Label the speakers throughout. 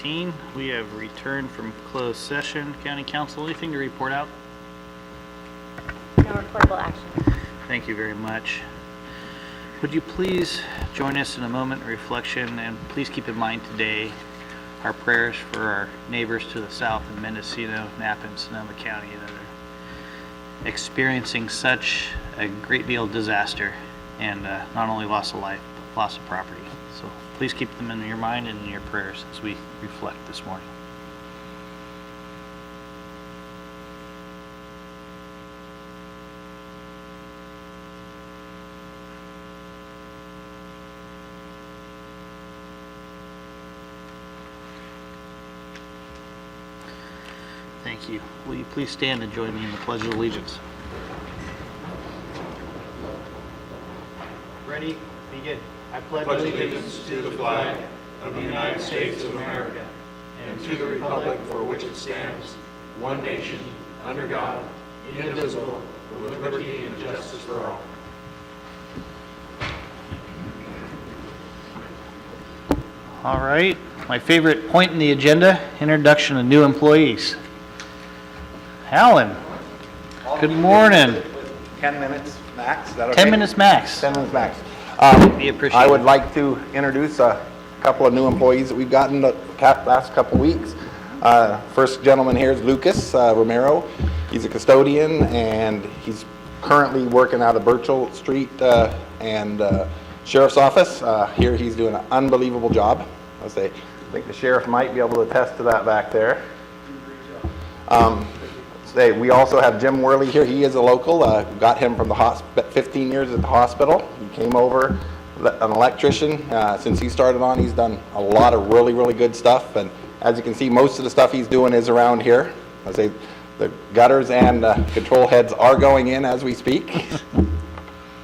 Speaker 1: We have returned from closed session. County Council, anything to report out?
Speaker 2: No reportable action.
Speaker 1: Thank you very much. Would you please join us in a moment of reflection, and please keep in mind today our prayers for our neighbors to the south in Mendocino, Napa, and Sonoma County that are experiencing such a great deal of disaster and not only loss of life, but loss of property. So please keep them in your mind and in your prayers as we reflect this morning. Thank you. Will you please stand and join me in the Pledge of Allegiance? Ready? Begin. I pledge
Speaker 3: allegiance to the flag of the United States of America and to the republic for which it stands, one nation, under God, indivisible, with liberty and justice for all.
Speaker 1: All right. My favorite point in the agenda, introduction of new employees. Alan, good morning.
Speaker 4: 10 minutes max, is that okay?
Speaker 1: 10 minutes max.
Speaker 4: 10 minutes max.
Speaker 1: Be appreciated.
Speaker 4: I would like to introduce a couple of new employees that we've gotten the last couple weeks. First gentleman here is Lucas Romero. He's a custodian and he's currently working out of Birchall Street and Sheriff's Office. Here he's doing an unbelievable job. I think the sheriff might be able to attest to that back there. We also have Jim Worley here. He is a local. Got him from the 15 years at the hospital. He came over, an electrician. Since he started on, he's done a lot of really, really good stuff. And as you can see, most of the stuff he's doing is around here. The gutters and control heads are going in as we speak.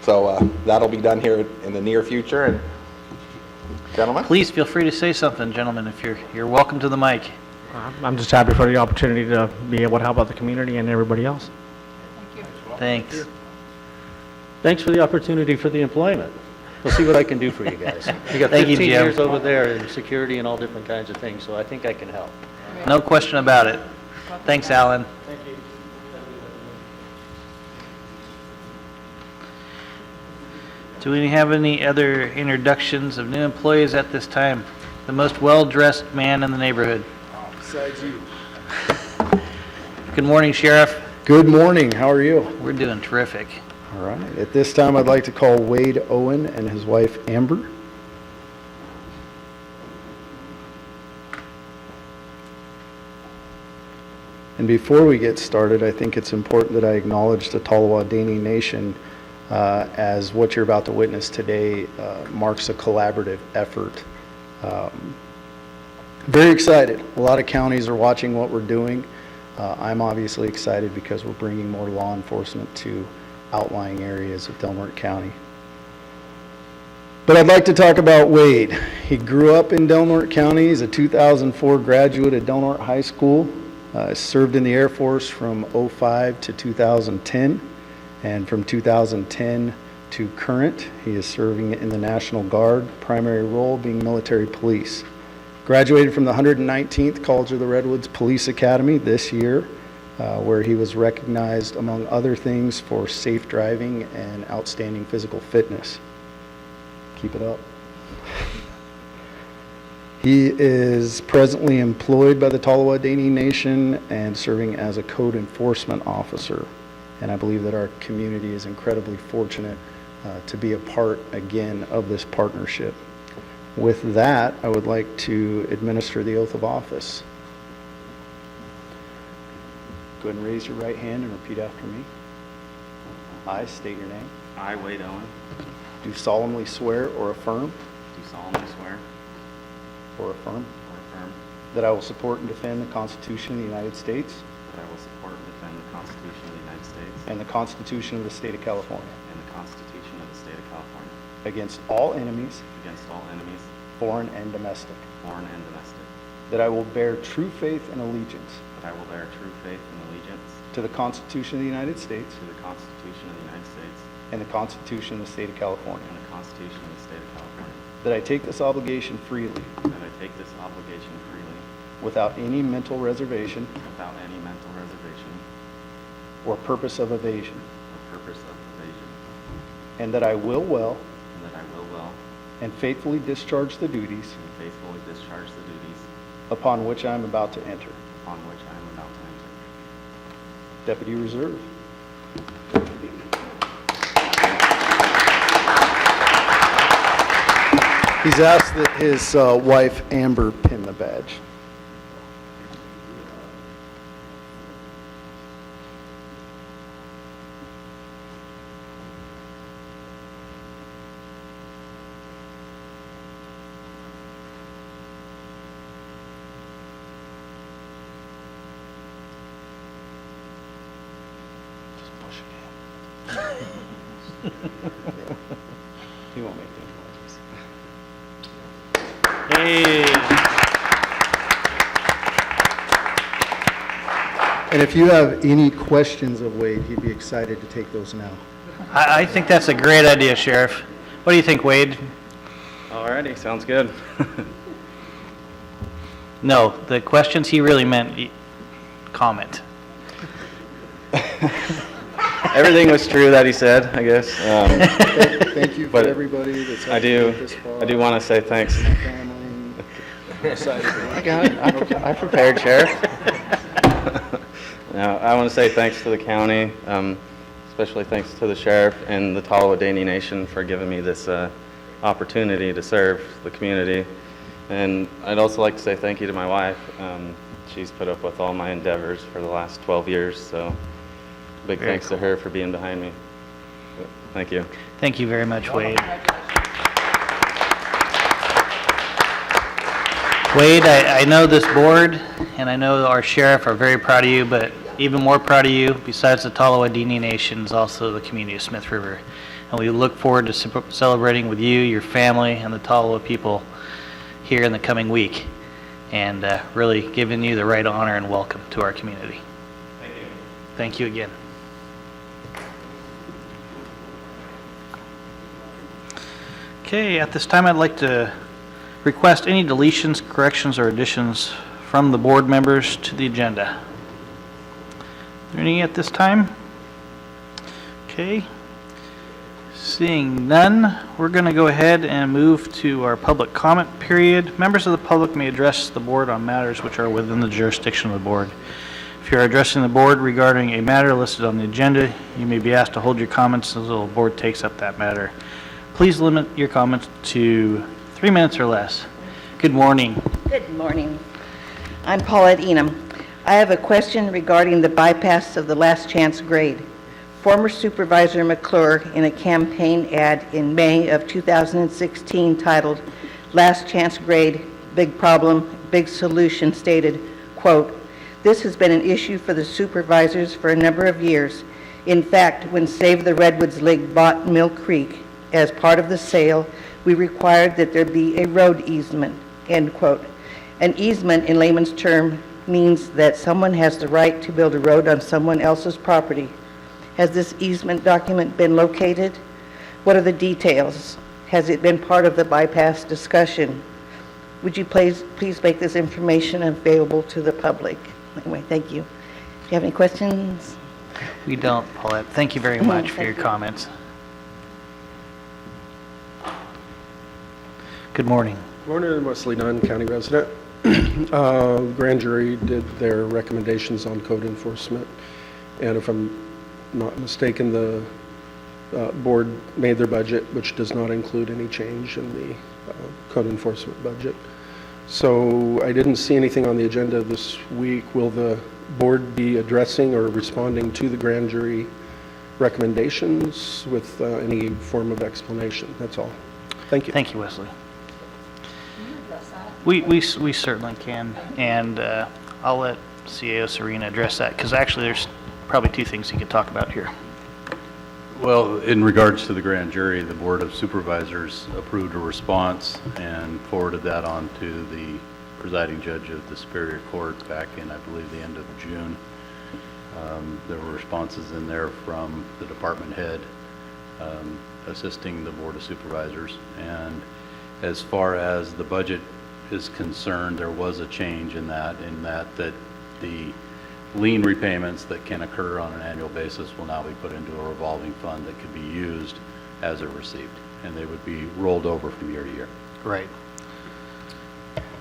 Speaker 4: So that'll be done here in the near future. And gentlemen,
Speaker 1: Please feel free to say something, gentlemen, if you're welcome to the mic.
Speaker 5: I'm just happy for the opportunity to be able to help out the community and everybody else.
Speaker 1: Thanks.
Speaker 6: Thanks for the opportunity for the employment. We'll see what I can do for you guys. You got
Speaker 1: Thank you,
Speaker 6: 15
Speaker 1: Jim.
Speaker 6: years over there in security and all different kinds of things, so I think I can help.
Speaker 1: No question about it. Thanks, Alan. Do we have any other introductions of new employees at this time? The most well-dressed man in the neighborhood.
Speaker 7: Besides you.
Speaker 1: Good morning, Sheriff.
Speaker 7: Good morning. How are you?
Speaker 1: We're doing terrific.
Speaker 7: All right. At this time, I'd like to call Wade Owen and his wife Amber. And before we get started, I think it's important that I acknowledge the Tallawahdaini Nation as what you're about to witness today marks a collaborative effort. Very excited. A lot of counties are watching what we're doing. I'm obviously excited because we're bringing more law enforcement to outlying areas of Del Norte County. But I'd like to talk about Wade. He grew up in Del Norte County. He's a 2004 graduate of Del Norte High School. Served in the Air Force from 2005 to 2010. And from 2010 to current, he is serving in the National Guard, primary role being military police. Graduated from the 119th College of the Redwoods Police Academy this year, where he was recognized, among other things, for safe driving and outstanding physical fitness. Keep it up. He is presently employed by the Tallawahdaini Nation and serving as a code enforcement officer. And I believe that our community is incredibly fortunate to be a part, again, of this partnership. With that, I would like to administer the oath of office. Go ahead and raise your right hand and repeat after me. I state your name.
Speaker 8: I, Wade Owen,
Speaker 7: Do solemnly swear or affirm
Speaker 8: do solemnly swear
Speaker 7: or affirm
Speaker 8: or affirm
Speaker 7: that I will support and defend the Constitution of the United States
Speaker 8: that I will support and defend the Constitution of the United States
Speaker 7: and the Constitution of the State of California
Speaker 8: and the Constitution of the State of California
Speaker 7: against all enemies,
Speaker 8: against all enemies,
Speaker 7: foreign and domestic,
Speaker 8: foreign and domestic,
Speaker 7: that I will bear true faith and allegiance
Speaker 8: that I will bear true faith and allegiance
Speaker 7: to the Constitution of the United States
Speaker 8: to the Constitution of the United States
Speaker 7: and the Constitution of the State of California,
Speaker 8: and the Constitution of the State of California,
Speaker 7: that I take this obligation freely
Speaker 8: that I take this obligation freely
Speaker 7: without any mental reservation
Speaker 8: without any mental reservation
Speaker 7: or purpose of evasion,
Speaker 8: or purpose of evasion,
Speaker 7: and that I will well
Speaker 8: and that I will well
Speaker 7: and faithfully discharge the duties
Speaker 8: and faithfully discharge the duties
Speaker 7: upon which I am about to enter.
Speaker 8: upon which I am about to enter.
Speaker 7: Deputy Reserve. He's asked that his wife Amber pin the badge. He won't make any noises.
Speaker 1: Hey.
Speaker 7: And if you have any questions of Wade, he'd be excited to take those now.
Speaker 1: I think that's a great idea, Sheriff. What do you think, Wade?
Speaker 8: Alrighty, sounds good.
Speaker 1: No, the questions he really meant comment.
Speaker 8: Everything was true that he said, I guess.
Speaker 7: Thank you for
Speaker 8: But
Speaker 7: everybody that's
Speaker 8: I
Speaker 7: helped me
Speaker 8: do,
Speaker 7: get this far.
Speaker 8: I do want to say thanks.
Speaker 7: My family. I'm excited to-
Speaker 8: I prepared, Sheriff. No, I want to say thanks to the county, especially thanks to the sheriff and the Ottawa-Dany Nation for giving me this opportunity to serve the community. And I'd also like to say thank you to my wife. She's put up with all my endeavors for the last 12 years, so big
Speaker 1: Very
Speaker 8: thanks to her for being behind me. Thank you.
Speaker 1: Thank you very much, Wade. Wade, I know this board and I know our sheriff are very proud of you, but even more proud of you, besides the Ottawa-Dany Nation, is also the community of Smith River. And we look forward to celebrating with you, your family, and the Ottawa people here in the coming week, and really giving you the right honor and welcome to our community. Thank you. Thank you again. Okay, at this time, I'd like to request any deletions, corrections, or additions from the board members to the agenda. Are there any at this time? Okay. Seeing none, we're going to go ahead and move to our public comment period. Members of the public may address the board on matters which are within the jurisdiction of the board. If you are addressing the board regarding a matter listed on the agenda, you may be asked to hold your comments until the board takes up that matter. Please limit your comments to 3 minutes or less. Good morning.
Speaker 9: Good morning. I'm Paulette Enum. I have a question regarding the bypass of the last chance grade. Former Supervisor McClure, in a campaign ad in May of 2016 titled "Last Chance Grade, Big Problem, Big Solution," stated, quote, "This has been an issue for the supervisors for a number of years. In fact, when Save the Redwoods League bought Mill Creek, as part of the sale, we required that there be a road easement," end quote. An easement, in layman's term, means that someone has the right to build a road on someone else's property. Has this easement document been located? What are the details? Has it been part of the bypass discussion? Would you please make this information available to the public? Anyway, thank you. Do you have any questions?
Speaker 1: We don't, Paulette. Thank you very much for your comments. Good morning.
Speaker 10: Morning, I'm Wesley Dunn, county resident. Grand jury did their recommendations on code enforcement, and if I'm not mistaken, the board made their budget, which does not include any change in the code enforcement budget. So I didn't see anything on the agenda this week. Will the board be addressing or responding to the grand jury recommendations with any form of explanation? That's all. Thank you.
Speaker 1: Thank you, Wesley. We certainly can, and I'll let CAO Serena address that, because actually there's probably two things you could talk about here.
Speaker 11: Well, in regards to the grand jury, the Board of Supervisors approved a response and forwarded that on to the presiding judge of the Superior Court back in, I believe, the end of June. There were responses in there from the department head assisting the Board of Supervisors. And as far as the budget is concerned, there was a change in that the lien repayments that can occur on an annual basis will now be put into a revolving fund that could be used as they're received, and they would be rolled over from year to year.
Speaker 1: Right.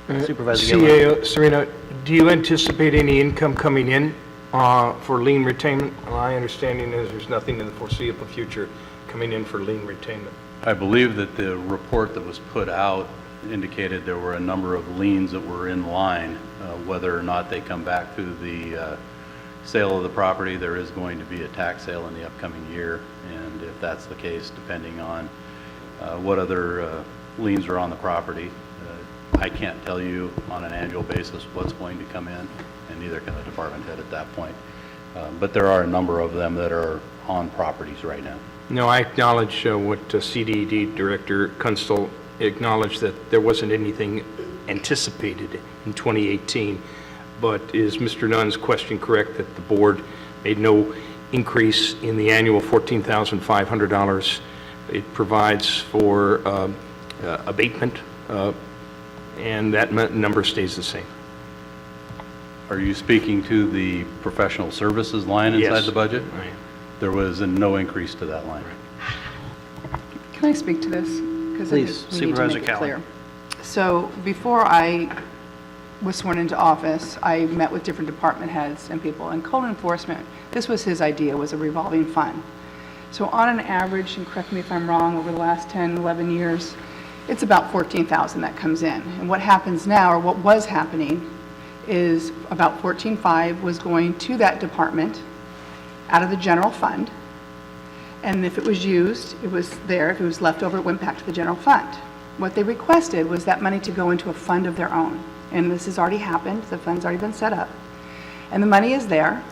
Speaker 1: Supervisor Gillen.
Speaker 3: CAO, Serena, do you anticipate any income coming in for lien retainment? My understanding is there's nothing in the foreseeable future coming in for lien retainment.
Speaker 11: I believe that the report that was put out indicated there were a number of liens that were in line. Whether or not they come back through the sale of the property, there is going to be a tax sale in the upcoming year, and if that's the case, depending on what other liens are on the property, I can't tell you on an annual basis what's going to come in, and neither can the department head at that point. But there are a number of them that are on properties right now.
Speaker 3: No, I acknowledge what CDD Director Kunstl acknowledged, that there wasn't anything anticipated in 2018. But is Mr. Nunn's question correct that the board made no increase in the annual $14,500? It provides for abatement, and that number stays the same.
Speaker 11: Are you speaking to the professional services line inside
Speaker 3: Yes.
Speaker 11: the budget?
Speaker 3: Right.
Speaker 11: There was no increase to that line.
Speaker 12: Can I speak to this? 'Cause I think
Speaker 1: Please,
Speaker 12: we need to
Speaker 1: Supervisor
Speaker 12: make it
Speaker 1: Cowan.
Speaker 12: clear. So before I was sworn into office, I met with different department heads and people, and code enforcement, this was his idea, was a revolving fund. So on an average, and correct me if I'm wrong, over the last 10, 11 years, it's about $14,000 that comes in. And what happens now, or what was happening, is about $14,500 was going to that department out of the general fund. And if it was used, it was there. If it was left over, it went back to the general fund. What they requested was that money to go into a fund of their own. And this has already happened. The fund's already been set up. And the money is there.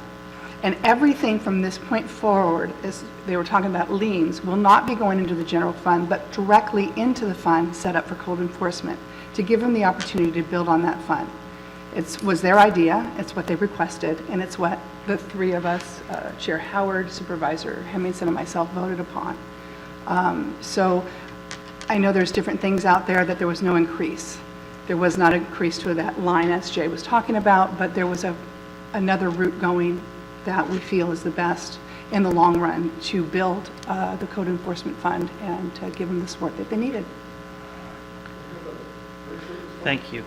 Speaker 12: And everything from this point forward, as they were talking about liens, will not be going into the general fund, but directly into the fund set up for code enforcement to give them the opportunity to build on that fund. It was their idea, it's what they requested, and it's what the three of us, Chair Howard, Supervisor Hemmingson, and myself voted upon. So I know there's different things out there that there was no increase. There was not an increase to that line as Jay was talking about, but there was another route going that we feel is the best in the long run to build the code enforcement fund and to give them the support that they needed.
Speaker 1: Thank you.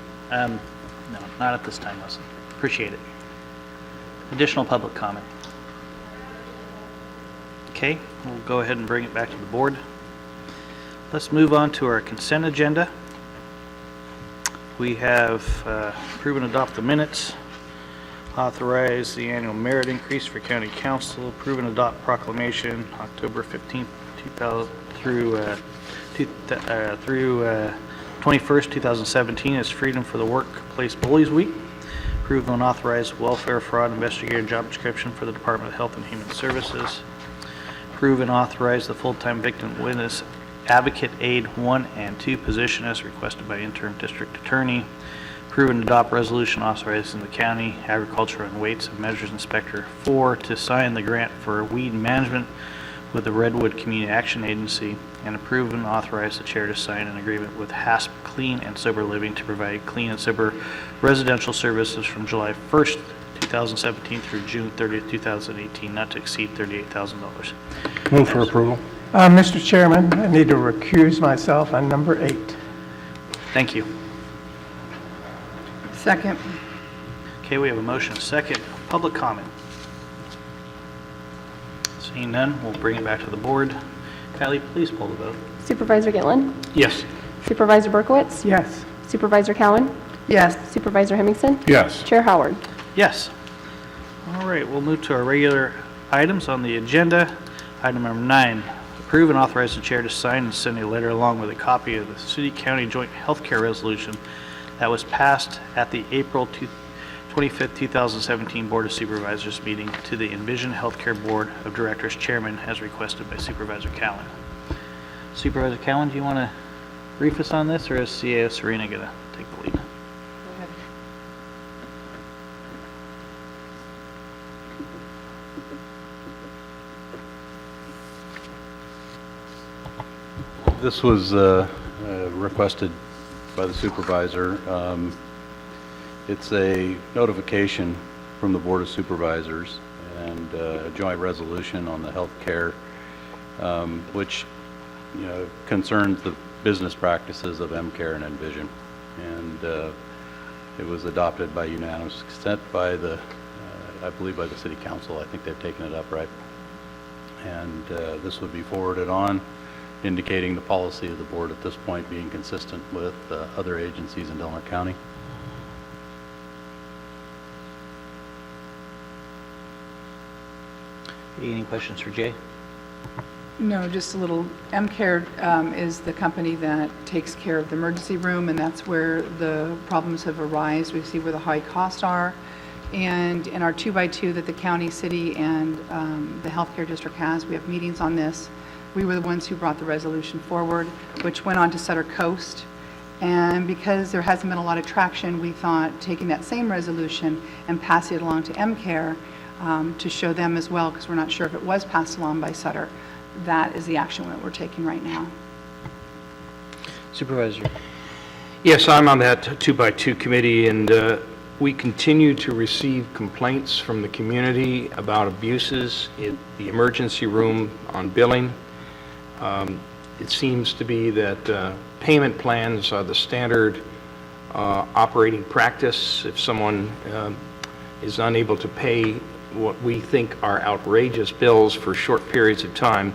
Speaker 1: No, not at this time, Leslie. Appreciate it. Additional public comment? Okay, we'll go ahead and bring it back to the board. Let's move on to our consent agenda. We have approve and adopt the minutes, authorize the annual merit increase for county council, approve and adopt proclamation October 15th, 2000 through 21st, 2017 as Freedom for the Workplace Bullies Week. Approve and authorize welfare fraud investigator job description for the Department of Health and Human Services. Approve and authorize the full-time victim witness advocate aid 1 and 2 position as requested by interim district attorney. Approve and adopt resolution authorizing the county agriculture and weights and measures inspector 4 to sign the grant for weed management with the Redwood Community Action Agency, and approve and authorize the chair to sign an agreement with HASP Clean and Sober Living to provide clean and sober residential services from July 1st, 2017 through June 30th, 2018, not to exceed $38,000.
Speaker 13: Move for approval. Mr. Chairman, I need to recuse myself on number 8.
Speaker 1: Thank you.
Speaker 12: Second.
Speaker 1: Okay, we have a motion, a second. Public comment. Seeing none, we'll bring it back to the board. Kylie, please pull the vote.
Speaker 14: Supervisor Gillen?
Speaker 3: Yes.
Speaker 14: Supervisor Berkowitz?
Speaker 13: Yes.
Speaker 14: Supervisor Cowan?
Speaker 12: Yes.
Speaker 14: Supervisor Hemmingson?
Speaker 10: Yes.
Speaker 14: Chair Howard?
Speaker 1: Yes. All right, we'll move to our regular items on the agenda. Item number 9, approve and authorize the chair to sign and send a letter along with a copy of the city-county joint healthcare resolution that was passed at the April 25th, 2017 Board of Supervisors meeting to the Envision Healthcare Board of Directors Chairman as requested by Supervisor Cowan. Supervisor Cowan, do you want to brief us on this, or is CAO Serena going to take the lead?
Speaker 11: This was requested by the supervisor. It's a notification from the Board of Supervisors and a joint resolution on the health care, which, concerns the business practices of M-Care and Envision. And it was adopted by unanimous consent by the, I believe by the City Council. I think they've taken it up, right? And this would be forwarded on, indicating the policy of the board at this point being consistent with other agencies in Delaware County.
Speaker 1: Any questions for Jay?
Speaker 12: No, just a little. M-Care is the company that takes care of the emergency room, and that's where the problems have arisen. We see where the high costs are. And in our 2x2 that the county, city, and the healthcare district has, we have meetings on this. We were the ones who brought the resolution forward, which went on to Sutter Coast. And because there hasn't been a lot of traction, we thought taking that same resolution and passing it along to M-Care to show them as well, because we're not sure if it was passed along by Sutter. That is the action that we're taking right now.
Speaker 1: Supervisor.
Speaker 15: Yes, I'm on that 2x2 committee, and we continue to receive complaints from the community about abuses in the emergency room on billing. It seems to be that payment plans are the standard operating practice. If someone is unable to pay what we think are outrageous bills for short periods of time,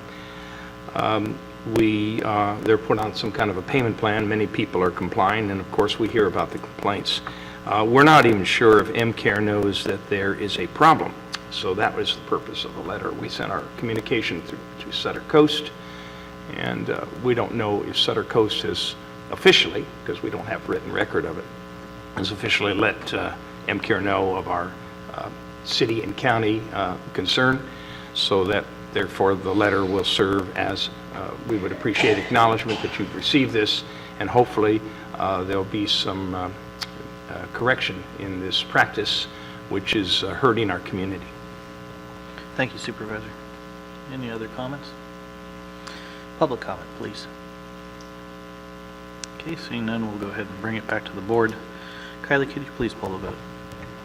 Speaker 15: they're put on some kind of a payment plan. Many people are complying, and of course we hear about the complaints. We're not even sure if M-Care knows that there is a problem. So that was the purpose of the letter. We sent our communication to Sutter Coast, and we don't know if Sutter Coast has officially, because we don't have written record of it, has officially let M-Care know of our city and county concern, so that therefore the letter will serve as we would appreciate acknowledgement that you've received this, and hopefully there'll be some correction in this practice, which is hurting our community.
Speaker 1: Thank you, Supervisor. Any other comments? Public comment, please. Okay, seeing none, we'll go ahead and bring it back to the board. Kylie, could you please pull the vote?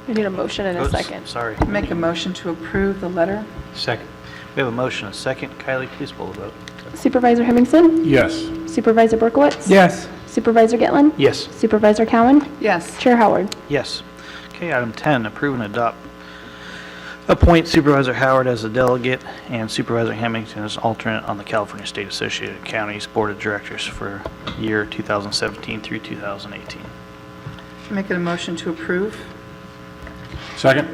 Speaker 14: We need a motion and a second.
Speaker 1: Sorry.
Speaker 12: Make a motion to approve the letter.
Speaker 15: Second.
Speaker 1: We have a motion, a second. Kylie, please pull the vote.
Speaker 14: Supervisor Hemmingson?
Speaker 10: Yes.
Speaker 14: Supervisor Berkowitz?
Speaker 13: Yes.
Speaker 14: Supervisor Gitlin?
Speaker 15: Yes.
Speaker 14: Supervisor Cowan?
Speaker 12: Yes.
Speaker 14: Chair Howard?
Speaker 1: Yes. Okay, item 10, approve and adopt. Appoint Supervisor Howard as a delegate and Supervisor Hemmington as alternate on the California State Associated Counties Board of Directors for year 2017 through 2018.
Speaker 12: Make it a motion to approve.
Speaker 10: Second.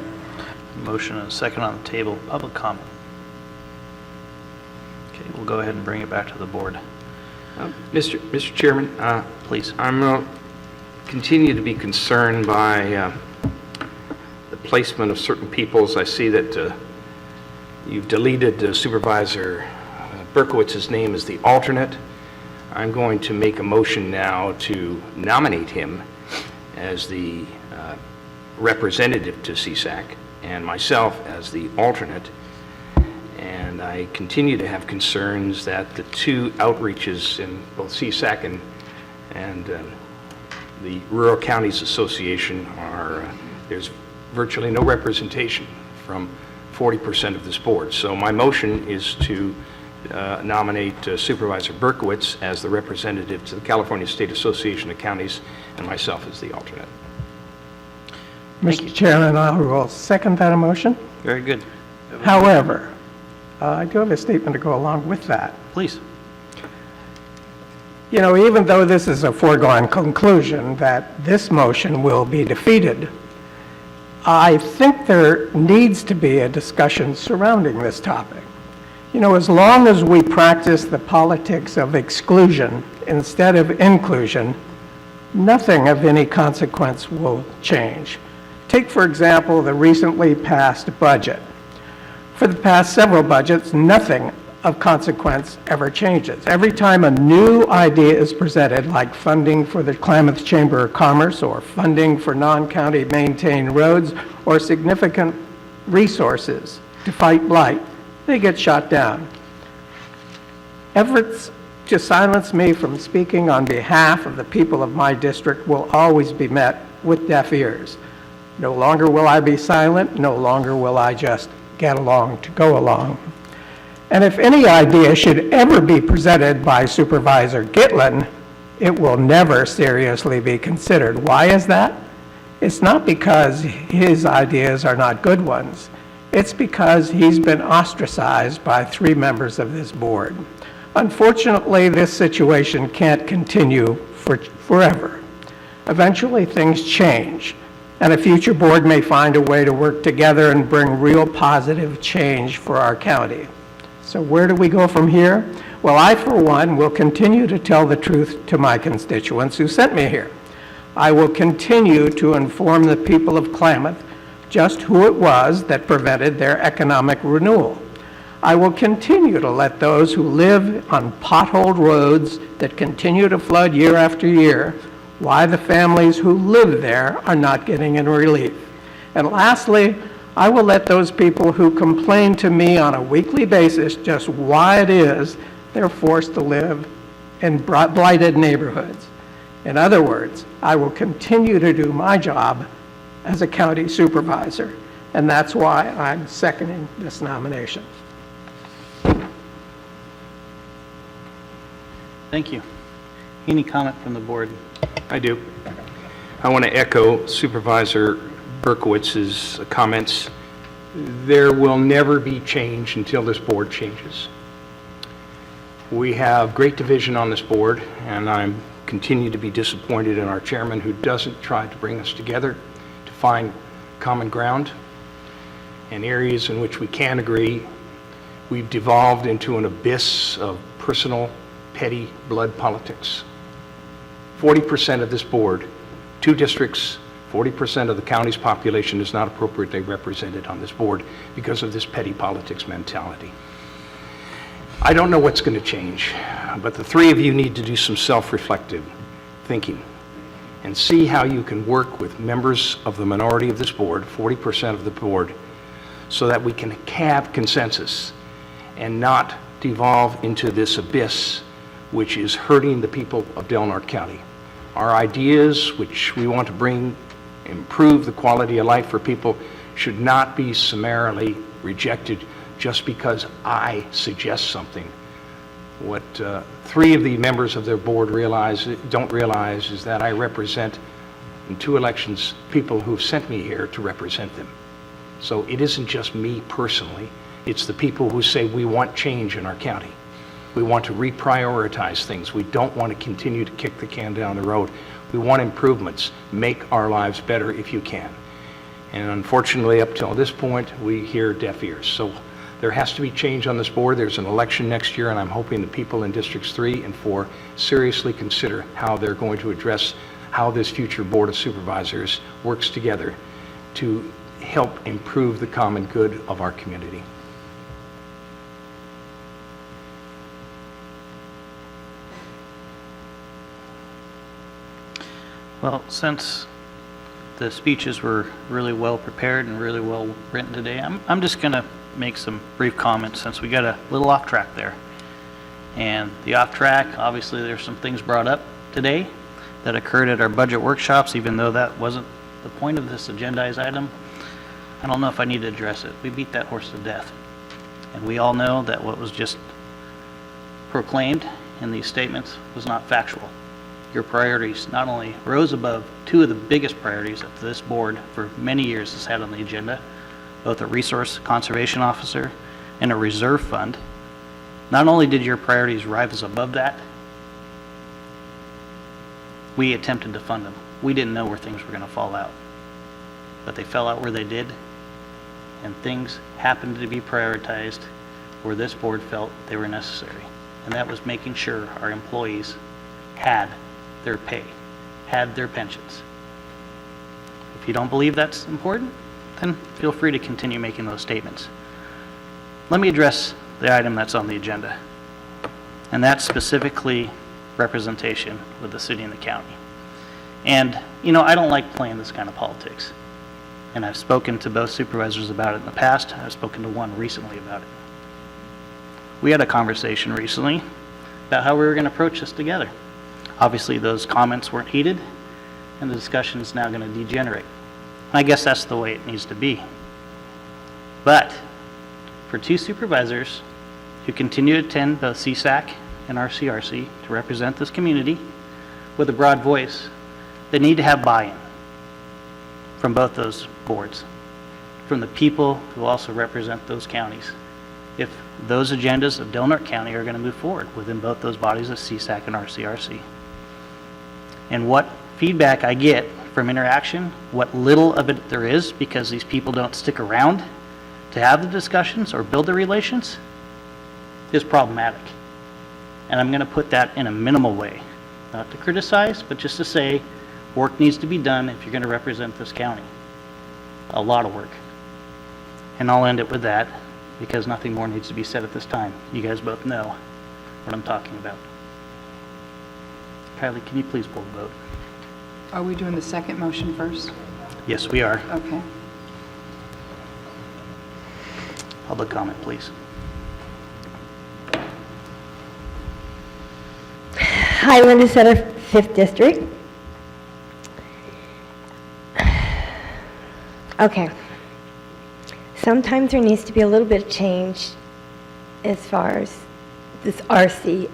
Speaker 1: Motion and a second on the table. Public comment. Okay, we'll go ahead and bring it back to the board.
Speaker 15: Mr. Chairman,
Speaker 1: Please.
Speaker 15: I'm continue to be concerned by the placement of certain peoples. I see that you've deleted Supervisor Berkowitz's name as the alternate. I'm going to make a motion now to nominate him as the representative to CSAC and myself as the alternate. And I continue to have concerns that the two outreaches in both CSAC and the Rural Counties Association there's virtually no representation from 40% of this board. So my motion is to nominate Supervisor Berkowitz as the representative to the California State Association of Counties and myself as the alternate.
Speaker 13: Mr. Chairman, I will second that motion.
Speaker 1: Very good.
Speaker 13: However, I do have a statement to go along with that.
Speaker 1: Please.
Speaker 13: You know, even though this is a foregone conclusion that this motion will be defeated, I think there needs to be a discussion surrounding this topic. You know, as long as we practice the politics of exclusion instead of inclusion, nothing of any consequence will change. Take, for example, the recently passed budget. For the past several budgets, nothing of consequence ever changes. Every time a new idea is presented, like funding for the Klamath Chamber of Commerce or funding for non-county maintained roads or significant resources to fight blight, they get shot down. Efforts to silence me from speaking on behalf of the people of my district will always be met with deaf ears. No longer will I be silent, no longer will I just get along to go along. And if any idea should ever be presented by Supervisor Gitlin, it will never seriously be considered. Why is that? It's not because his ideas are not good ones. It's because he's been ostracized by 3 members of this board. Unfortunately, this situation can't continue forever. Eventually, things change, and a future board may find a way to work together and bring real positive change for our county. So where do we go from here? Well, I, for one, will continue to tell the truth to my constituents who sent me here. I will continue to inform the people of Klamath just who it was that prevented their economic renewal. I will continue to let those who live on potholed roads that continue to flood year after year why the families who live there are not getting any relief. And lastly, I will let those people who complain to me on a weekly basis just why it is they're forced to live in blighted neighborhoods. In other words, I will continue to do my job as a county supervisor, and that's why I'm seconding this nomination.
Speaker 1: Thank you. Any comment from the board?
Speaker 15: I do. I want to echo Supervisor Berkowitz's comments. There will never be change until this board changes. We have great division on this board, and I continue to be disappointed in our chairman who doesn't try to bring us together to find common ground and areas in which we can agree. We've devolved into an abyss of personal, petty blood politics. 40% of this board, 2 districts, 40% of the county's population is not appropriately represented on this board because of this petty politics mentality. I don't know what's going to change, but the 3 of you need to do some self-reflective thinking and see how you can work with members of the minority of this board, 40% of the board, so that we can have consensus and not devolve into this abyss which is hurting the people of Del Norte County. Our ideas, which we want to bring, improve the quality of life for people, should not be summarily rejected just because I suggest something. What 3 of the members of their board don't realize is that I represent, in 2 elections, people who've sent me here to represent them. So it isn't just me personally, it's the people who say we want change in our county. We want to reprioritize things. We don't want to continue to kick the can down the road. We want improvements. Make our lives better if you can. And unfortunately, up till this point, we hear deaf ears. So there has to be change on this board. There's an election next year, and I'm hoping the people in Districts 3 and 4 seriously consider how they're going to address how this future Board of Supervisors works together to help improve the common good of our community.
Speaker 1: Well, since the speeches were really well prepared and really well written today, I'm just going to make some brief comments since we got a little off track there. And the off track, obviously there's some things brought up today that occurred at our budget workshops, even though that wasn't the point of this agendized item. I don't know if I need to address it. We beat that horse to death. And we all know that what was just proclaimed in these statements was not factual. Your priorities not only rose above 2 of the biggest priorities that this board for many years has had on the agenda, both a resource conservation officer and a reserve fund. Not only did your priorities rise above that, we attempted to fund them. We didn't know where things were going to fall out, but they fell out where they did, and things happened to be prioritized where this board felt they were necessary, and that was making sure our employees had their pay, had their pensions. If you don't believe that's important, then feel free to continue making those statements. Let me address the item that's on the agenda, and that's specifically representation with the city and the county. And, you know, I don't like playing this kind of politics, and I've spoken to both supervisors about it in the past. I've spoken to one recently about it. We had a conversation recently about how we were going to approach this together. Obviously, those comments weren't heeded, and the discussion is now going to degenerate. And I guess that's the way it needs to be. But for two supervisors who continue to attend both CSAC and RCRC to represent this community with a broad voice, they need to have buy-in from both those boards, from the people who also represent those counties, if those agendas of Del Norte County are going to move forward within both those bodies of CSAC and RCRC. And what feedback I get from interaction, what little of it there is, because these people don't stick around to have the discussions or build the relations, is problematic. And I'm going to put that in a minimal way, not to criticize, but just to say work needs to be done if you're going to represent this county. A lot of work. And I'll end it with that, because nothing more needs to be said at this time. You guys both know what I'm talking about. Kylie, can you please pull the vote?
Speaker 12: Are we doing the second motion first?
Speaker 1: Yes, we are.
Speaker 12: Okay.
Speaker 1: Public comment, please.
Speaker 2: Hi, Linda Sutter, 5th District. Okay. Sometimes there needs to be a little bit of change as far as this RC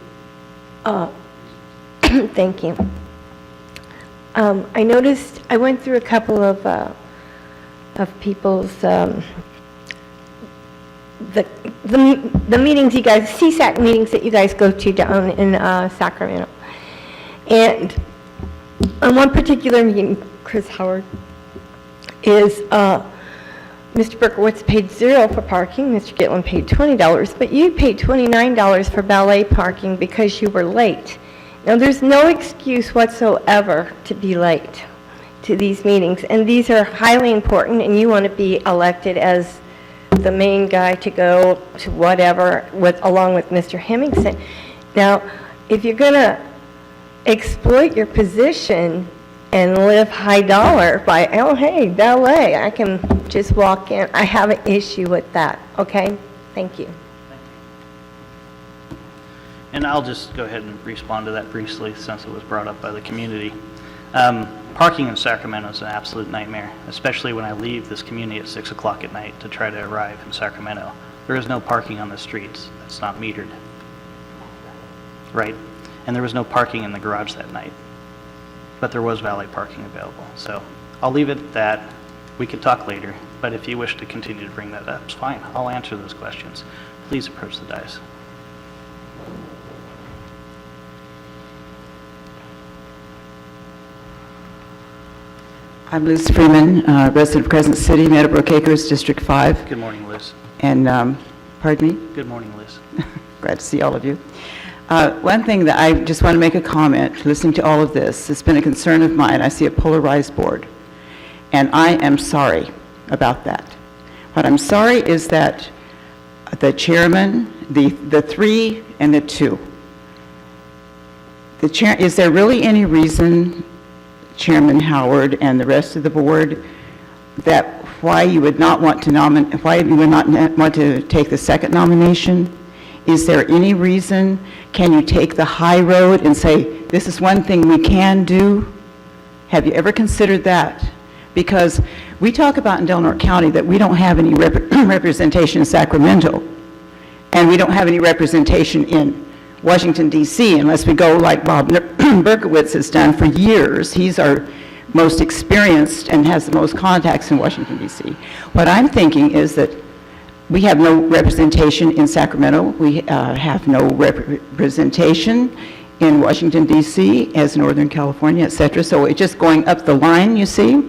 Speaker 2: thinking. I noticed, I went through a couple of people's, the meetings you guys, CSAC meetings that you guys go to down in Sacramento. And on one particular meeting, Chris Howard is, Mr. Berkowitz paid $0 for parking, Mr. Gitlin paid $20, but you paid $29 for valet parking because you were late. Now, there's no excuse whatsoever to be late to these meetings, and these are highly important, and you want to be elected as the main guy to go to whatever, along with Mr. Hemmingson. Now, if you're going to exploit your position and live high dollar by, oh, hey, valet, I can just walk in, I have an issue with that, okay? Thank you.
Speaker 1: And I'll just go ahead and respond to that briefly since it was brought up by the community. Parking in Sacramento is an absolute nightmare, especially when I leave this community at 6 o'clock at night to try to arrive in Sacramento. There is no parking on the streets. That's not metered. Right? And there was no parking in the garage that night. But there was valet parking available. So I'll leave it at that. We can talk later, but if you wish to continue to bring that up, it's fine. I'll answer those questions. Please approach the dais.
Speaker 16: I'm Liz Freeman, resident of Crescent City, Meadowbrook Acres, District 5.
Speaker 1: Good morning, Liz.
Speaker 16: And, pardon me?
Speaker 1: Good morning, Liz.
Speaker 16: Glad to see all of you. One thing that I just want to make a comment, listening to all of this, it's been a concern of mine. I see a polarized board, and I am sorry about that. What I'm sorry is that the chairman, the 3 and the 2, the chair, is there really any reason, Chairman Howard and the rest of the board, that why you would not want to nominate, why you would not want to take the second nomination? Is there any reason? Can you take the high road and say, this is one thing we can do? Have you ever considered that? Because we talk about in Del Norte County that we don't have any representation in Sacramento, and we don't have any representation in Washington, D.C., unless we go like Bob Berkowitz has done for years. He's our most experienced and has the most contacts in Washington, D.C. What I'm thinking is that we have no representation in Sacramento. We have no representation in Washington, D.C., as Northern California, et cetera. So it's just going up the line, you see.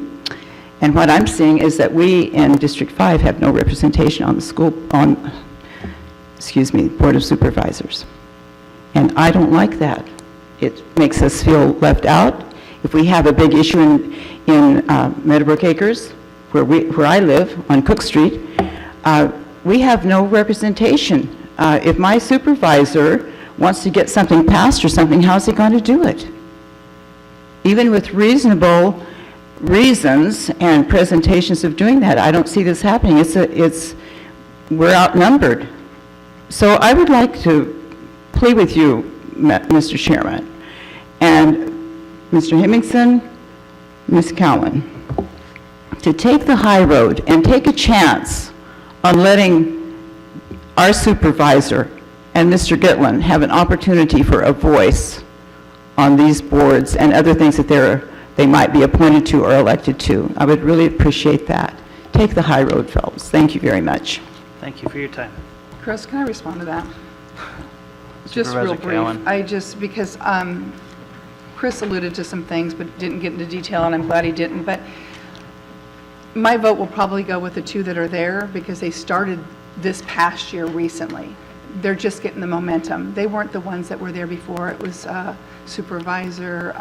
Speaker 16: And what I'm seeing is that we in District 5 have no representation on the school, Board of Supervisors. And I don't like that. It makes us feel left out. If we have a big issue in Meadowbrook Acres, where I live on Cook Street, we have no representation. If my supervisor wants to get something passed or something, how's he going to do it? Even with reasonable reasons and presentations of doing that, I don't see this happening. We're outnumbered. So I would like to plead with you, Mr. Chairman. And Mr. Hemmingson, Ms. Cowan, to take the high road and take a chance on letting our supervisor and Mr. Gitlin have an opportunity for a voice on these boards and other things that they might be appointed to or elected to. I would really appreciate that. Take the high road, fellows. Thank you very much.
Speaker 1: Thank you for your time.
Speaker 12: Chris, can I respond to that? Just real
Speaker 1: Supervisor
Speaker 12: brief.
Speaker 1: Cowan.
Speaker 12: Because Chris alluded to some things, but didn't get into detail, and I'm glad he didn't. But my vote will probably go with the two that are there because they started this past year recently. They're just getting the momentum. They weren't the ones that were there before. It was Supervisor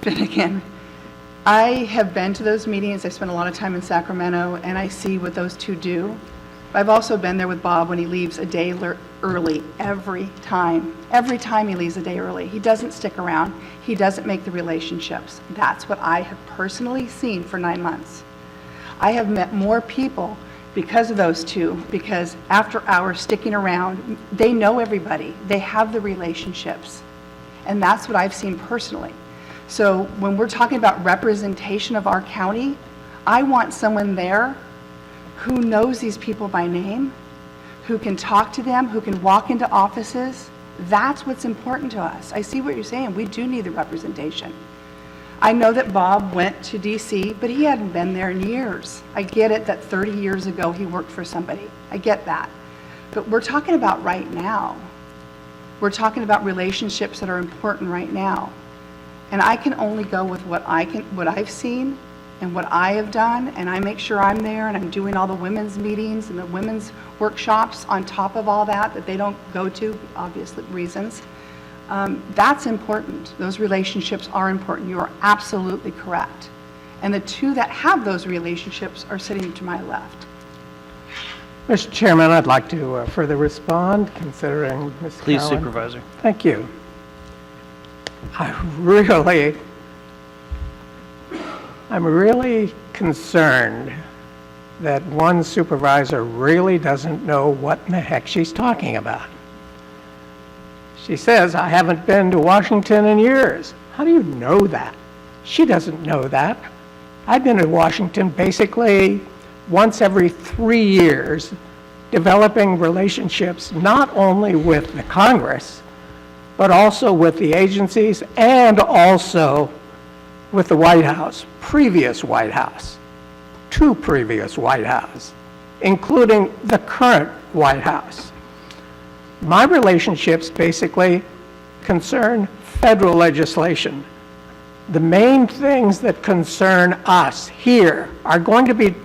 Speaker 12: Finnegan. I have been to those meetings. I spent a lot of time in Sacramento, and I see what those two do. I've also been there with Bob when he leaves a day early every time. Every time he leaves a day early. He doesn't stick around. He doesn't make the relationships. That's what I have personally seen for 9 months. I have met more people because of those two, because after hours sticking around, they know everybody. They have the relationships. And that's what I've seen personally. So when we're talking about representation of our county, I want someone there who knows these people by name, who can talk to them, who can walk into offices. That's what's important to us. I see what you're saying. We do need the representation. I know that Bob went to DC, but he hadn't been there in years. I get it that 30 years ago he worked for somebody. I get that. But we're talking about right now. We're talking about relationships that are important right now. And I can only go with what I've seen and what I have done, and I make sure I'm there, and I'm doing all the women's meetings and the women's workshops on top of all that they don't go to, obvious reasons. That's important. Those relationships are important. You are absolutely correct. And the two that have those relationships are sitting to my left.
Speaker 13: Mr. Chairman, I'd like to further respond, considering Ms.
Speaker 1: Please,
Speaker 13: Cowan.
Speaker 1: Supervisor.
Speaker 13: Thank you. I'm really concerned that one supervisor really doesn't know what in the heck she's talking about. She says, I haven't been to Washington in years. How do you know that? She doesn't know that. I've been to Washington basically once every 3 years, developing relationships not only with the Congress, but also with the agencies and also with the White House, previous White House, 2 previous White Houses, including the current White House. My relationships basically concern federal legislation. The main things that concern us here are going to be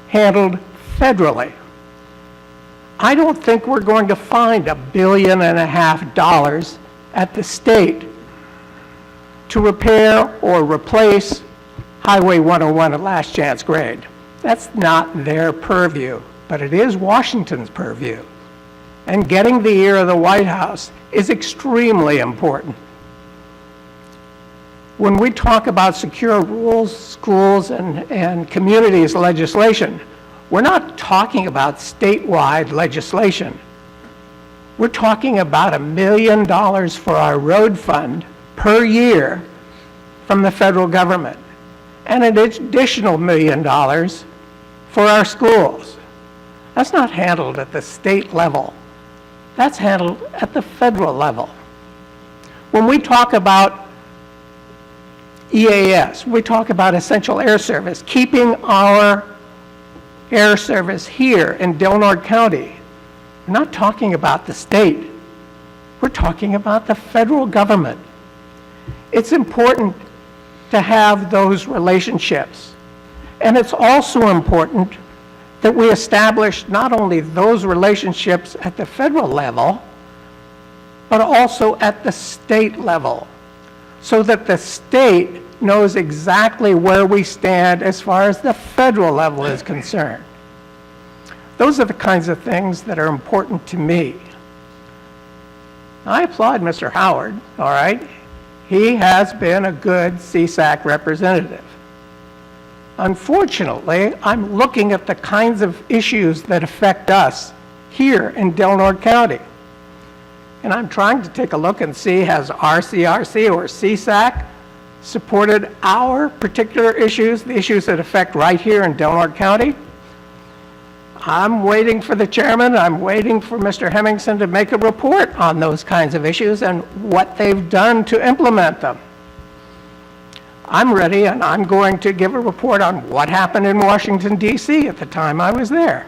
Speaker 13: handled federally. I don't think we're going to find $1.5 billion at the state to repair or replace Highway 101 at Last Chance Grade. That's not their purview, but it is Washington's purview. And getting the ear of the White House is extremely important. When we talk about secure rules, schools, and communities legislation, we're not talking about statewide legislation. We're talking about $1 million for our road fund per year from the federal government, and an additional $1 million for our schools. That's not handled at the state level. That's handled at the federal level. When we talk about EAS, we talk about essential air service, keeping our air service here in Del Norte County. We're not talking about the state. We're talking about the federal government. It's important to have those relationships. And it's also important that we establish not only those relationships at the federal level, but also at the state level, so that the state knows exactly where we stand as far as the federal level is concerned. Those are the kinds of things that are important to me. I applaud Mr. Howard, all right? He has been a good CSAC representative. Unfortunately, I'm looking at the kinds of issues that affect us here in Del Norte County. And I'm trying to take a look and see, has RCRC or CSAC supported our particular issues, the issues that affect right here in Del Norte County? I'm waiting for the chairman, I'm waiting for Mr. Hemmingson to make a report on those kinds of issues and what they've done to implement them. I'm ready, and I'm going to give a report on what happened in Washington, D.C. at the time I was there.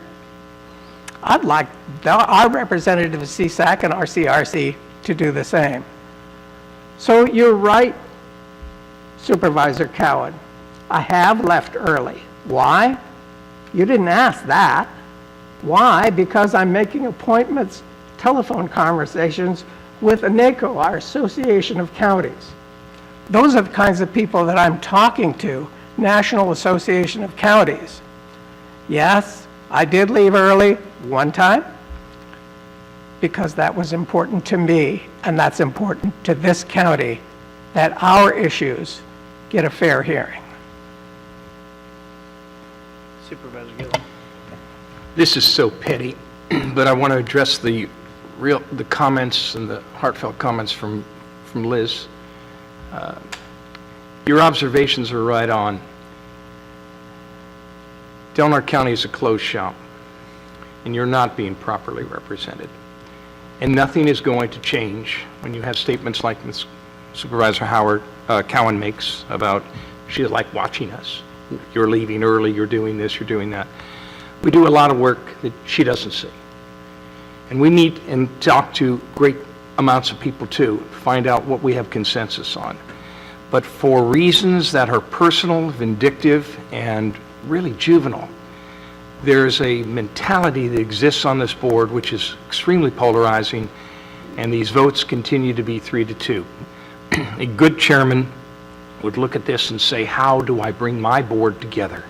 Speaker 13: I'd like our representative of CSAC and RCRC to do the same. So you're right, Supervisor Cowan. I have left early. Why? You didn't ask that. Why? Because I'm making appointments, telephone conversations with ANACO, our Association of Counties. Those are the kinds of people that I'm talking to, National Association of Counties. Yes, I did leave early one time because that was important to me, and that's important to this county, that our issues get a fair hearing.
Speaker 1: Supervisor Gillen.
Speaker 15: This is so petty, but I want to address the comments and the heartfelt comments from Liz. Your observations are right on. Del Norte County is a closed shop, and you're not being properly represented. And nothing is going to change when you have statements like Ms. Supervisor Cowan makes about she like watching us. You're leaving early, you're doing this, you're doing that. We do a lot of work that she doesn't see. And we meet and talk to great amounts of people too, to find out what we have consensus on. But for reasons that are personal, vindictive, and really juvenile, there's a mentality that exists on this board which is extremely polarizing, and these votes continue to be 3-2. A good chairman would look at this and say, how do I bring my board together?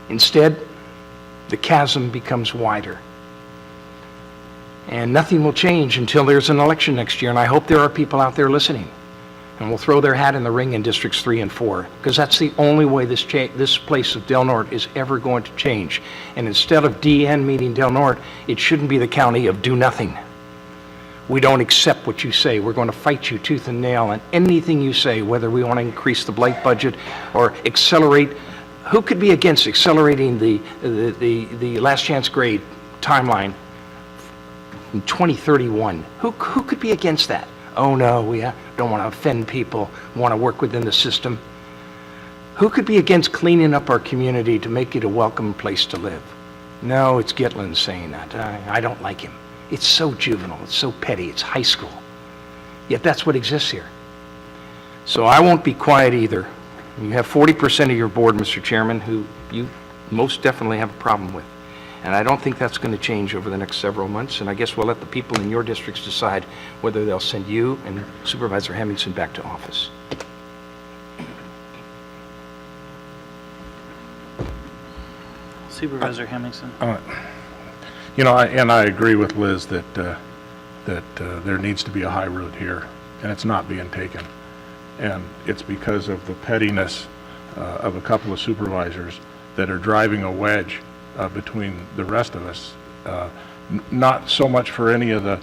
Speaker 15: Instead, the chasm becomes wider. And nothing will change until there's an election next year, and I hope there are people out there listening and will throw their hat in the ring in Districts 3 and 4, because that's the only way this place of Del Norte is ever going to change. And instead of DN meeting Del Norte, it shouldn't be the county of do nothing. We don't accept what you say. We're going to fight you tooth and nail on anything you say, whether we want to increase the blight budget or accelerate. Who could be against accelerating the last chance grade timeline in 2031? Who could be against that? Oh no, we don't want to offend people, want to work within the system. Who could be against cleaning up our community to make it a welcome place to live? No, it's Gitlin saying that. I don't like him. It's so juvenile, it's so petty, it's high school. Yet that's what exists here. So I won't be quiet either. You have 40% of your board, Mr. Chairman, who you most definitely have a problem with. And I don't think that's going to change over the next several months, and I guess we'll let the people in your districts decide whether they'll send you and Supervisor Hemmingson back to office.
Speaker 1: Supervisor Hemmingson.
Speaker 3: And I agree with Liz that there needs to be a high road here, and it's not being taken. And it's because of the pettiness of a couple of supervisors that are driving a wedge between the rest of us. Not so much for any of the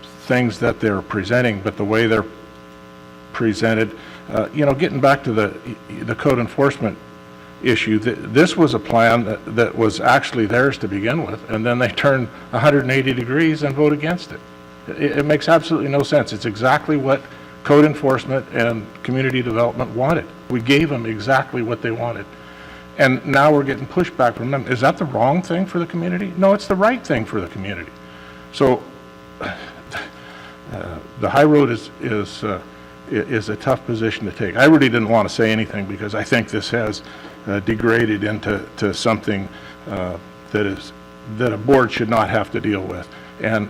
Speaker 3: things that they're presenting, but the way they're presented. Getting back to the code enforcement issue, this was a plan that was actually theirs to begin with, and then they turn 180 degrees and vote against it. It makes absolutely no sense. It's exactly what code enforcement and community development wanted. We gave them exactly what they wanted. And now we're getting pushback from them. Is that the wrong thing for the community? No, it's the right thing for the community. So the high road is a tough position to take. I really didn't want to say anything because I think this has degraded into something that a board should not have to deal with. And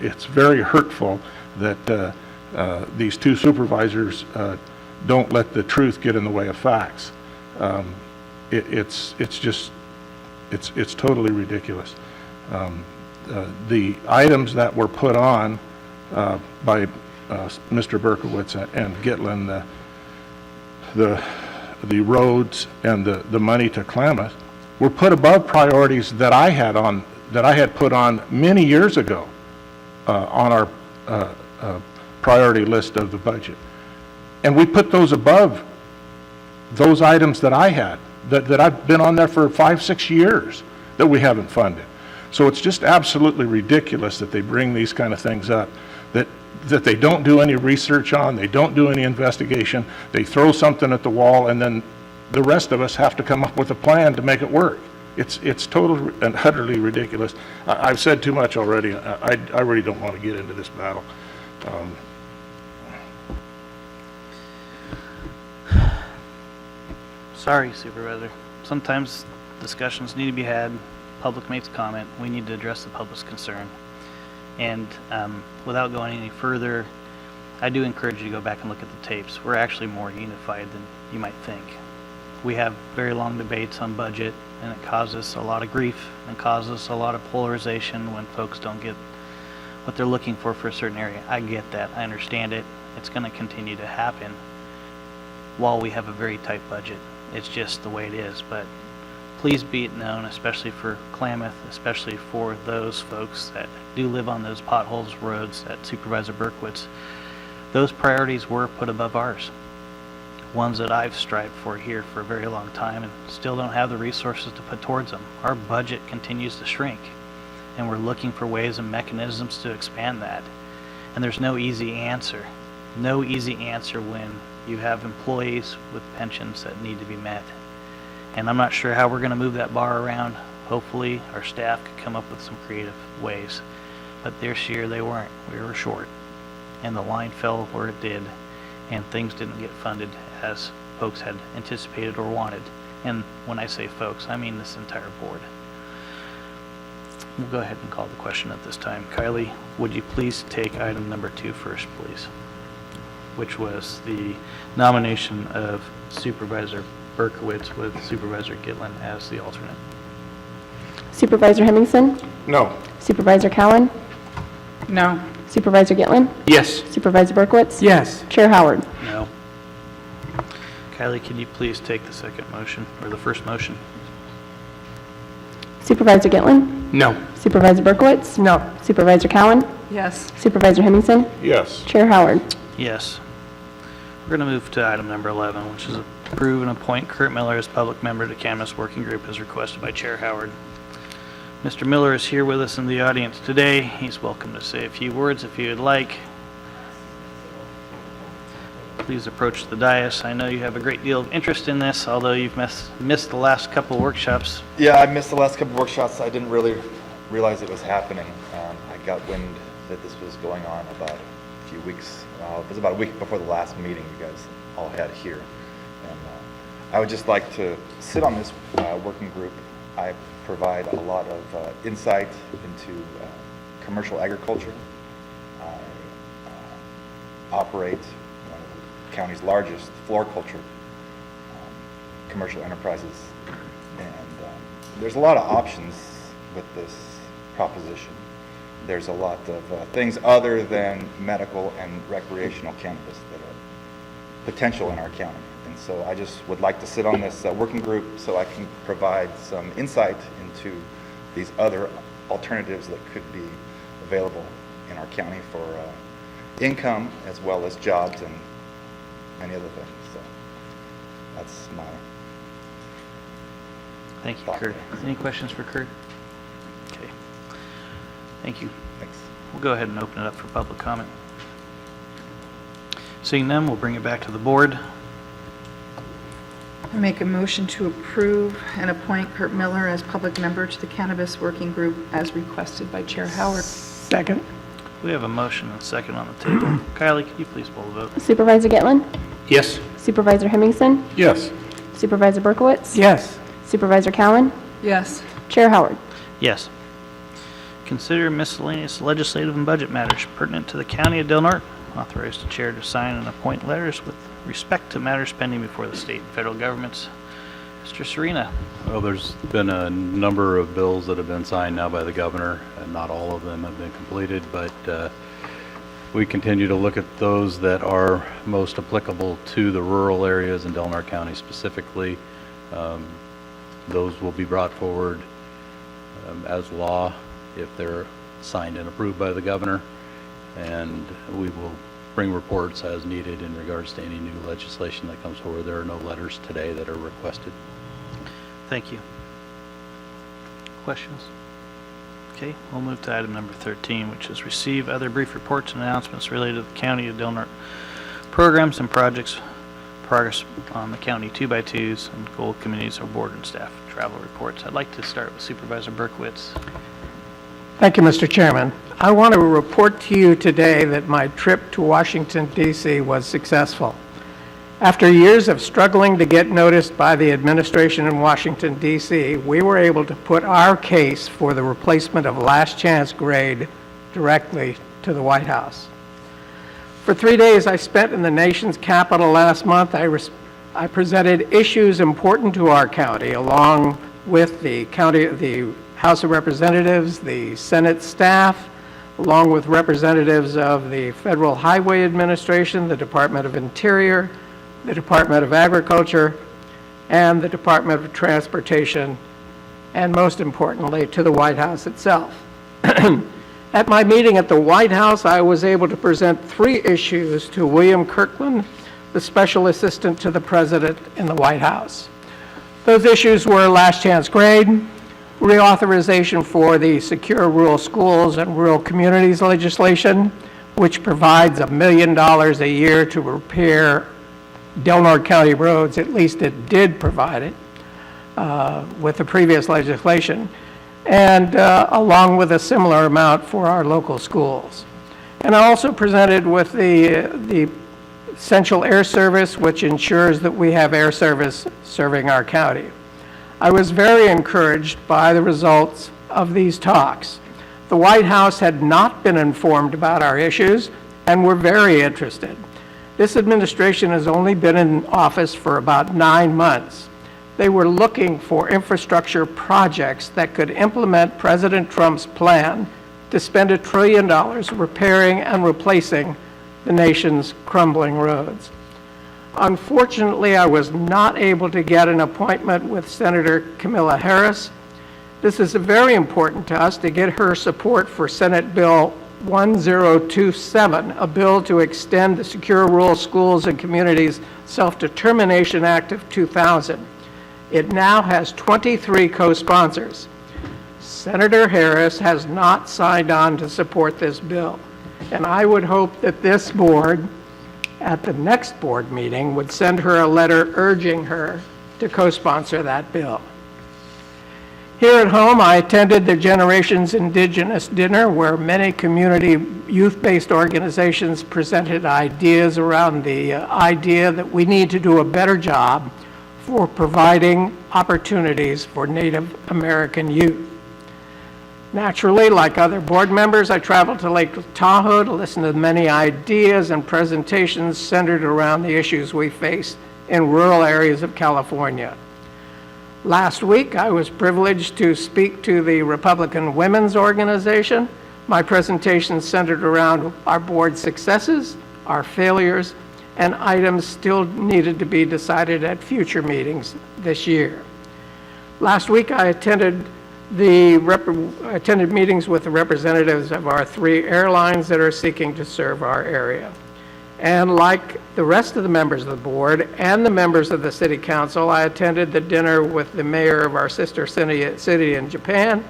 Speaker 3: it's very hurtful that these two supervisors don't let the truth get in the way of facts. It's totally ridiculous. The items that were put on by Mr. Berkowitz and Gitlin, the roads and the money to Klamath, were put above priorities that I had on that I had put on many years ago on our priority list of the budget. And we put those above those items that I had, that I've been on there for 5, 6 years that we haven't funded. So it's just absolutely ridiculous that they bring these kind of things up, that they don't do any research on, they don't do any investigation, they throw something at the wall, and then the rest of us have to come up with a plan to make it work. It's totally and utterly ridiculous. I've said too much already. I really don't want to get into this battle.
Speaker 1: Sorry, Supervisor. Sometimes discussions need to be had, public makes comment, we need to address the public's concern. And without going any further, I do encourage you to go back and look at the tapes. We're actually more unified than you might think. We have very long debates on budget, and it causes a lot of grief and causes a lot of polarization when folks don't get what they're looking for a certain area. I get that. I understand it. It's going to continue to happen while we have a very tight budget. It's just the way it is. But please be it known, especially for Klamath, especially for those folks that do live on those potholes roads that Supervisor Berkowitz, those priorities were put above ours. Ones that I've strived for here for a very long time and still don't have the resources to put towards them. Our budget continues to shrink, and we're looking for ways and mechanisms to expand that. And there's no easy answer. No easy answer when you have employees with pensions that need to be met. And I'm not sure how we're going to move that bar around. Hopefully our staff could come up with some creative ways. But this year they weren't. We were short. And the line fell where it did, and things didn't get funded as folks had anticipated or wanted. And when I say folks, I mean this entire board. We'll go ahead and call the question at this time. Kylie, would you please take item number 2 first, please? Which was the nomination of Supervisor Berkowitz with Supervisor Gitlin as the alternate.
Speaker 14: Supervisor Hemmingson?
Speaker 3: No.
Speaker 14: Supervisor Cowan?
Speaker 12: No.
Speaker 14: Supervisor Gitlin?
Speaker 15: Yes.
Speaker 14: Supervisor Berkowitz?
Speaker 13: Yes.
Speaker 14: Chair Howard?
Speaker 1: No. Kylie, can you please take the second motion, or the first motion?
Speaker 14: Supervisor Gitlin?
Speaker 15: No.
Speaker 14: Supervisor Berkowitz?
Speaker 13: No.
Speaker 14: Supervisor Cowan?
Speaker 12: Yes.
Speaker 14: Supervisor Hemmingson?
Speaker 3: Yes.
Speaker 14: Chair Howard?
Speaker 1: Yes. We're going to move to item number 11, which is approve and appoint Kurt Miller as public member to Canvas Working Group as requested by Chair Howard. Mr. Miller is here with us in the audience today. He's welcome to say a few words if you would like. Please approach the dais. I know you have a great deal of interest in this, although you've missed the last couple workshops.
Speaker 17: Yeah, I missed the last couple workshops. I didn't really realize it was happening. I got wind that this was going on about a few weeks. It was about a week before the last meeting you guys all had here. And I would just like to sit on this working group. I provide a lot of insight into commercial agriculture. I operate one of the county's largest floriculture commercial enterprises. And there's a lot of options with this proposition. There's a lot of things other than medical and recreational cannabis that are potential in our county. And so I just would like to sit on this working group so I can provide some insight into these other alternatives that could be available in our county for income as well as jobs and many other things. So that's my
Speaker 1: Thank you,
Speaker 17: thought
Speaker 1: Kurt.
Speaker 17: there.
Speaker 1: Any questions for Kurt? Okay. Thank you.
Speaker 17: Thanks.
Speaker 1: We'll go ahead and open it up for public comment. Seeing none, we'll bring it back to the board.
Speaker 12: I make a motion to approve and appoint Kurt Miller as public member to the Cannabis Working Group as requested by Chair Howard.
Speaker 13: Second.
Speaker 1: We have a motion and a second on the table. Kylie, could you please poll the vote?
Speaker 14: Supervisor Gitlin?
Speaker 15: Yes.
Speaker 14: Supervisor Hemmingson?
Speaker 3: Yes.
Speaker 14: Supervisor Berkowitz?
Speaker 13: Yes.
Speaker 14: Supervisor Cowan?
Speaker 12: Yes.
Speaker 14: Chair Howard?
Speaker 1: Yes. Consider miscellaneous legislative and budget matters pertinent to the County of Del Norte. Authorize the chair to sign and appoint letters with respect to matters pending before the state and federal governments. Mr. Serena.
Speaker 11: Well, there's been a number of bills that have been signed now by the governor, and not all of them have been completed, but we continue to look at those that are most applicable to the rural areas in Del Norte County specifically. Those will be brought forward as law if they're signed and approved by the governor, and we will bring reports as needed in regards to any new legislation that comes forward. There are no letters today that are requested.
Speaker 1: Thank you. Questions? Okay, we'll move to item number 13, which is receive other brief reports and announcements related to the County of Del Norte programs and projects, progress on the county 2x2s and goal committees or board and staff travel reports. I'd like to start with Supervisor Berkowitz.
Speaker 13: Thank you, Mr. Chairman. I want to report to you today that my trip to Washington, D.C. was successful. After years of struggling to get noticed by the administration in Washington, D.C., we were able to put our case for the replacement of last chance grade directly to the White House. For 3 days I spent in the nation's capital last month, I presented issues important to our county along with the House of Representatives, the Senate staff, along with representatives of the Federal Highway Administration, the Department of Interior, the Department of Agriculture, and the Department of Transportation, and most importantly, to the White House itself. At my meeting at the White House, I was able to present 3 issues to William Kirkland, the Special Assistant to the President in the White House. Those issues were last chance grade, reauthorization for the Secure Rural Schools and Rural Communities legislation, which provides $1 million a year to repair Del Norte County roads. At least it did provide it with the previous legislation, and along with a similar amount for our local schools. And I also presented with the Central Air Service, which ensures that we have air service serving our county. I was very encouraged by the results of these talks. The White House had not been informed about our issues and were very interested. This administration has only been in office for about 9 months. They were looking for infrastructure projects that could implement President Trump's plan to spend $1 trillion repairing and replacing the nation's crumbling roads. Unfortunately, I was not able to get an appointment with Senator Kamala Harris. This is very important to us to get her support for Senate Bill 1027, a bill to extend the Secure Rural Schools and Communities Self-Determination Act of 2000. It now has 23 co-sponsors. Senator Harris has not signed on to support this bill, and I would hope that this board, at the next board meeting, would send her a letter urging her to co-sponsor that bill. Here at home, I attended the Generations Indigenous Dinner, where many community youth-based organizations presented ideas around the idea that we need to do a better job for providing opportunities for Native American youth. Naturally, like other board members, I traveled to Lake Tahoe to listen to many ideas and presentations centered around the issues we face in rural areas of California. Last week, I was privileged to speak to the Republican Women's Organization. My presentation centered around our board's successes, our failures, and items still needed to be decided at future meetings this year. Last week, I attended meetings with the representatives of our 3 airlines that are seeking to serve our area. And like the rest of the members of the board and the members of the city council, I attended the dinner with the mayor of our sister city in Japan,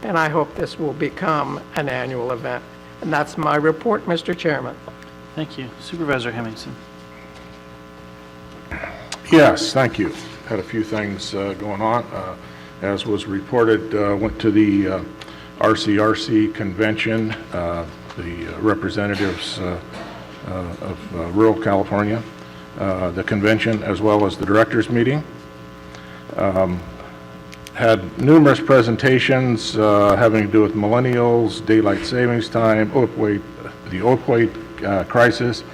Speaker 13: and I hope this will become an annual event. And that's my report, Mr. Chairman.
Speaker 1: Thank you. Supervisor Hemmingson.
Speaker 3: Yes, thank you. Had a few things going on. As was reported, went to the RCRC convention, the representatives of rural California, the convention, as well as the directors meeting. Had numerous presentations having to do with millennials, daylight savings time, the opioid crisis,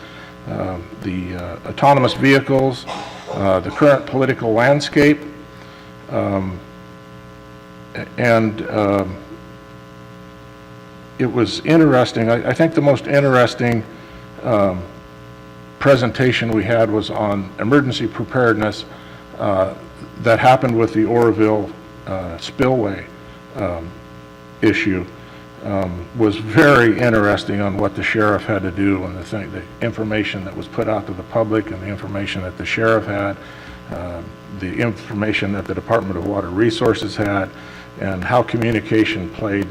Speaker 3: the autonomous vehicles, the current political landscape, and it was interesting. I think the most interesting presentation we had was on emergency preparedness that happened with the Oroville spillway. issue was very interesting on what the sheriff had to do and the information that was put out to the public and the information that the sheriff had, the information that the Department of Water Resources had, and how communication played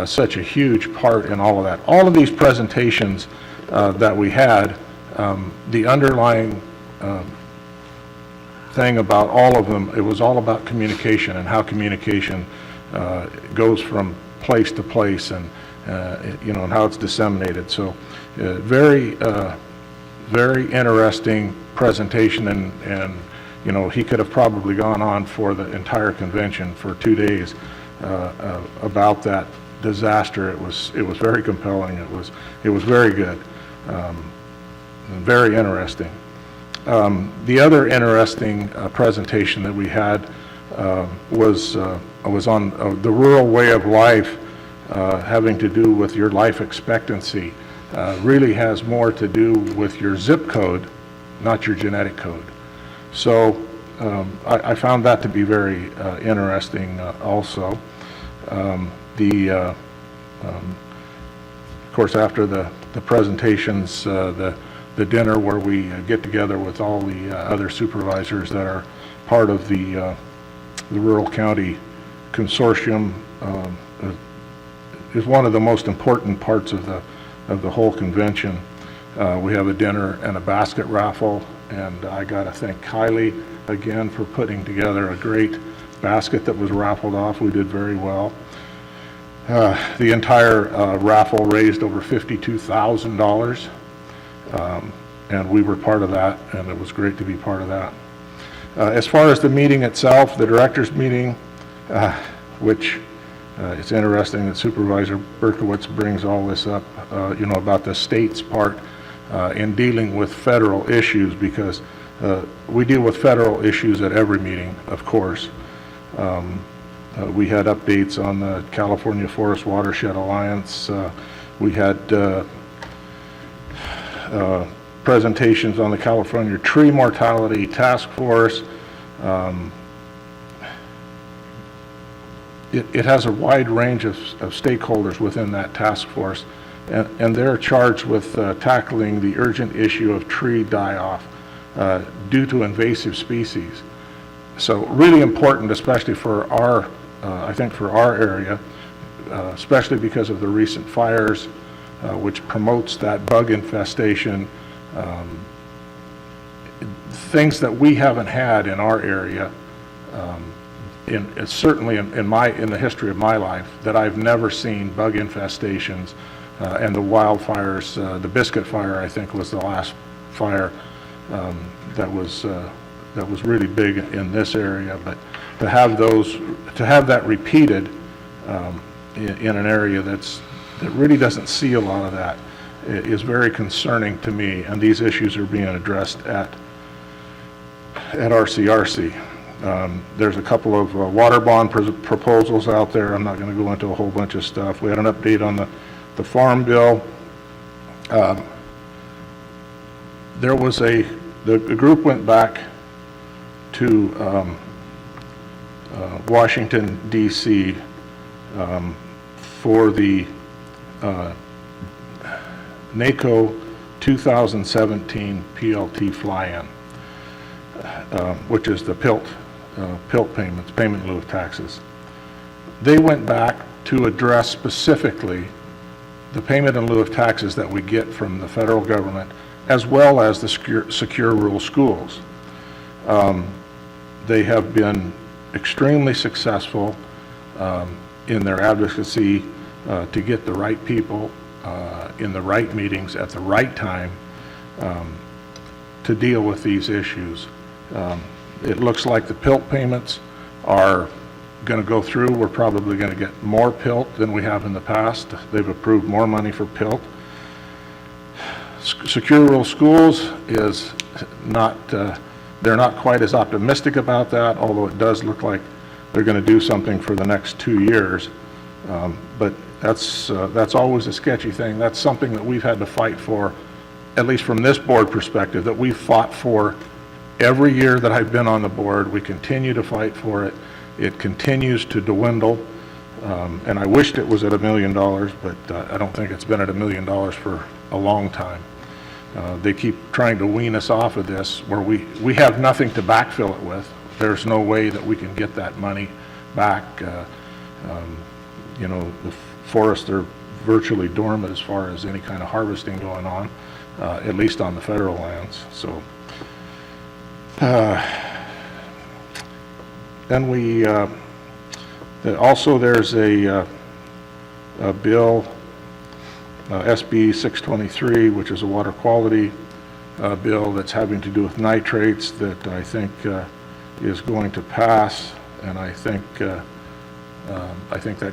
Speaker 3: such a huge part in all of that. All of these presentations that we had, the underlying thing about all of them, it was all about communication and how communication goes from place to place and and how it's disseminated. So very interesting presentation, and he could have probably gone on for the entire convention for 2 days about that disaster. It was very compelling. It was very good, very interesting. The other interesting presentation that we had was on the rural way of life, having to do with your life expectancy. Really has more to do with your zip code, not your genetic code. So I found that to be very interesting also. Of course, after the presentations, the dinner where we get together with all the other supervisors that are part of the Rural County Consortium is one of the most important parts of the whole convention. We have a dinner and a basket raffle, and I got to thank Kylie again for putting together a great basket that was raffled off. We did very well. The entire raffle raised over $52,000, and we were part of that, and it was great to be part of that. As far as the meeting itself, the directors' meeting, which it's interesting that Supervisor Berkowitz brings all this up, about the state's part in dealing with federal issues, because we deal with federal issues at every meeting, of course. We had updates on the California Forest Watershed Alliance. We had presentations on the California Tree Mortality Task Force. It has a wide range of stakeholders within that task force, and they're charged with tackling the urgent issue of tree die-off due to invasive species. So really important, especially for our, I think for our area, especially because of the recent fires, which promotes that bug infestation, things that we haven't had in our area, certainly in the history of my life, that I've never seen bug infestations, and the wildfires. The Biscuit Fire, I think, was the last fire that was really big in this area. But to have that repeated in an area that really doesn't see a lot of that is very concerning to me, and these issues are being addressed at RCRC. There's a couple of water bond proposals out there. I'm not going to go into a whole bunch of stuff. We had an update on the Farm Bill. There was the group went back to Washington, D.C. For the NACO 2017 PLT fly-in, which is the PILT payments, payment in lieu of taxes. They went back to address specifically the payment in lieu of taxes that we get from the federal government, as well as the secure rural schools. They have been extremely successful in their advocacy to get the right people in the right meetings at the right time to deal with these issues. It looks like the PILT payments are going to go through. We're probably going to get more PILT than we have in the past. They've approved more money for PILT. Secure rural schools is not, they're not quite as optimistic about that, although it does look like they're going to do something for the next 2 years. But that's always a sketchy thing. That's something that we've had to fight for, at least from this board perspective, that we've fought for every year that I've been on the board. We continue to fight for it. It continues to dwindle. And I wished it was at $1 million, but I don't think it's been at $1 million for a long time. They keep trying to wean us off of this, where we have nothing to backfill it with. There's no way that we can get that money back. You know, the forests are virtually dormant as far as any kind of harvesting going on, at least on the federal lands. So then we also there's a bill, SB 623, which is a water quality bill that's having to do with nitrates that I think is going to pass, and I think that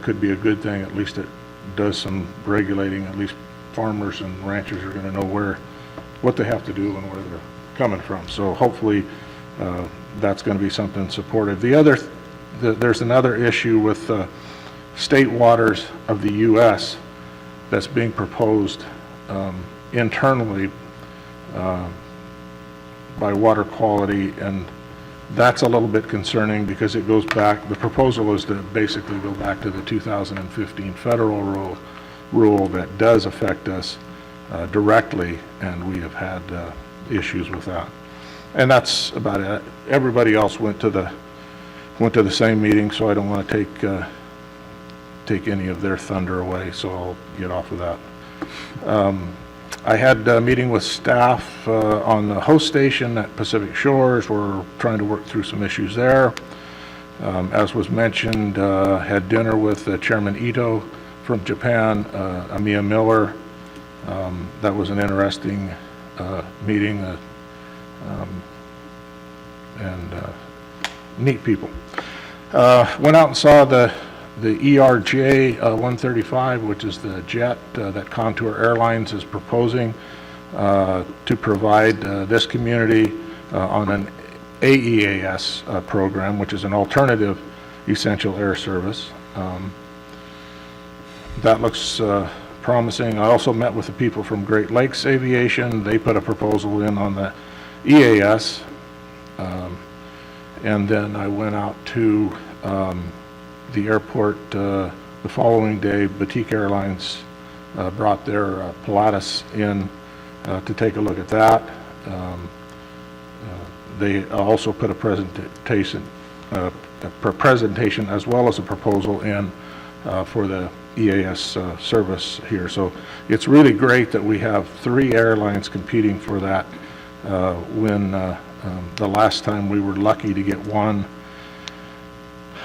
Speaker 3: could be a good thing. At least it does some regulating. At least farmers and ranchers are going to know what they have to do and where they're coming from. So hopefully that's going to be something supportive. There's another issue with state waters of the U.S. that's being proposed internally by water quality, and that's a little bit concerning because it goes back, the proposal is to basically go back to the 2015 federal rule that does affect us directly, and we have had issues with that. And that's about it. Everybody else went to the same meeting, so I don't want to take any of their thunder away, so I'll get off of that. I had a meeting with staff on the host station at Pacific Shores. We're trying to work through some issues there. As was mentioned, had dinner with Chairman Ito from Japan, Amiya Miller. That was an interesting meeting, and neat people. Went out and saw the ERJ 135, which is the jet that Contour Airlines is proposing to provide this community on an AEAS program, which is an alternative essential air service. That looks promising. I also met with the people from Great Lakes Aviation. They put a proposal in on the EAS. And then I went out to the airport the following day. Boutique Airlines brought their Pilatus in to take a look at that. They also put a presentation as well as a proposal in for the EAS service here. So it's really great that we have 3 airlines competing for that when the last time we were lucky to get one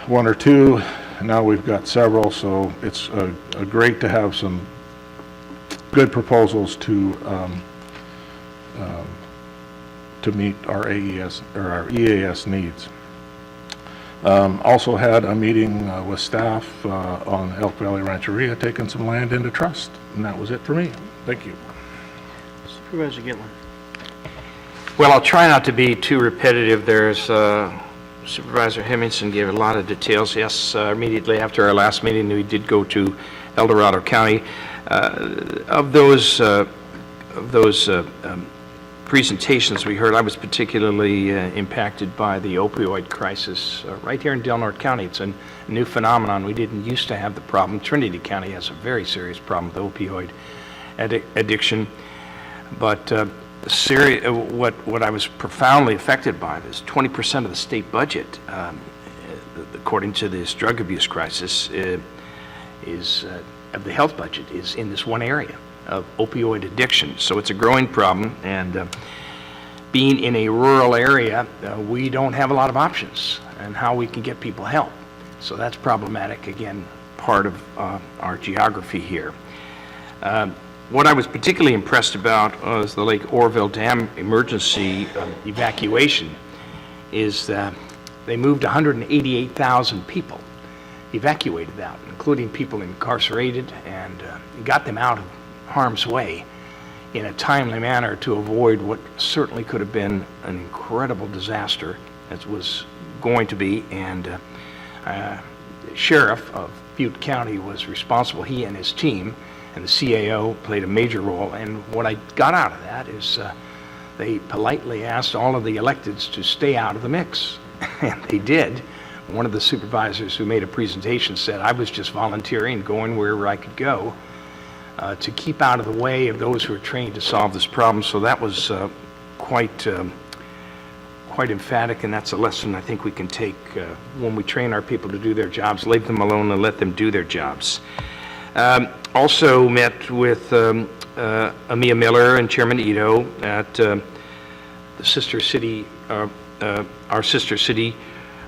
Speaker 3: or two. Now we've got several, so it's great to have some good proposals to meet our AES or our EAS needs. Also had a meeting with staff on Elk Valley Rancheria, taking some land into trust, and that was it for me. Thank you.
Speaker 1: Supervisor Gitlin.
Speaker 15: Well, I'll try not to be too repetitive. There's Supervisor Hemmingson gave a lot of details. Yes, immediately after our last meeting, we did go to El Dorado County. Of those presentations we heard, I was particularly impacted by the opioid crisis right here in Del Norte County. It's a new phenomenon. We didn't used to have the problem. Trinity County has a very serious problem with opioid addiction. But what I was profoundly affected by is 20% of the state budget, according to this drug abuse crisis, of the health budget is in this one area of opioid addiction. So it's a growing problem, and being in a rural area, we don't have a lot of options on how we can get people help. So that's problematic, again, part of our geography here. What I was particularly impressed about was the Lake Oroville Dam emergency evacuation is that they moved 188,000 people, evacuated out, including people incarcerated, and got them out of harm's way in a timely manner to avoid what certainly could have been an incredible disaster, as was going to be. And the sheriff of Butte County was responsible, he and his team, and the CAO played a major role. And what I got out of that is they politely asked all of the electeds to stay out of the mix, and they did. One of the supervisors who made a presentation said, I was just volunteering, going wherever I could go to keep out of the way of those who are trained to solve this problem. So that was quite emphatic, and that's a lesson I think we can take when we train our people to do their jobs. Leave them alone and let them do their jobs. Also met with Amia Miller and Chairman Ito at the sister city, our sister city,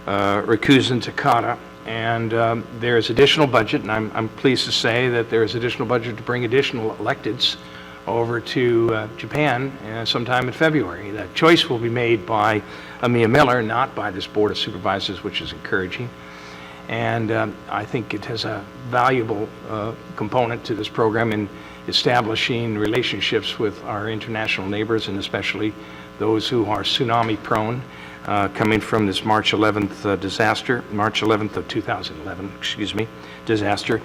Speaker 15: Rakuzen Takata, and there is additional budget, and I'm pleased to say that there is additional budget to bring additional electeds over to Japan sometime in February. That choice will be made by Amia Miller, not by this Board of Supervisors, which is encouraging. And I think it has a valuable component to this program in establishing relationships with our international neighbors, and especially those who are tsunami prone, coming from this March 11th disaster, March 11th of 2011, excuse me, disaster.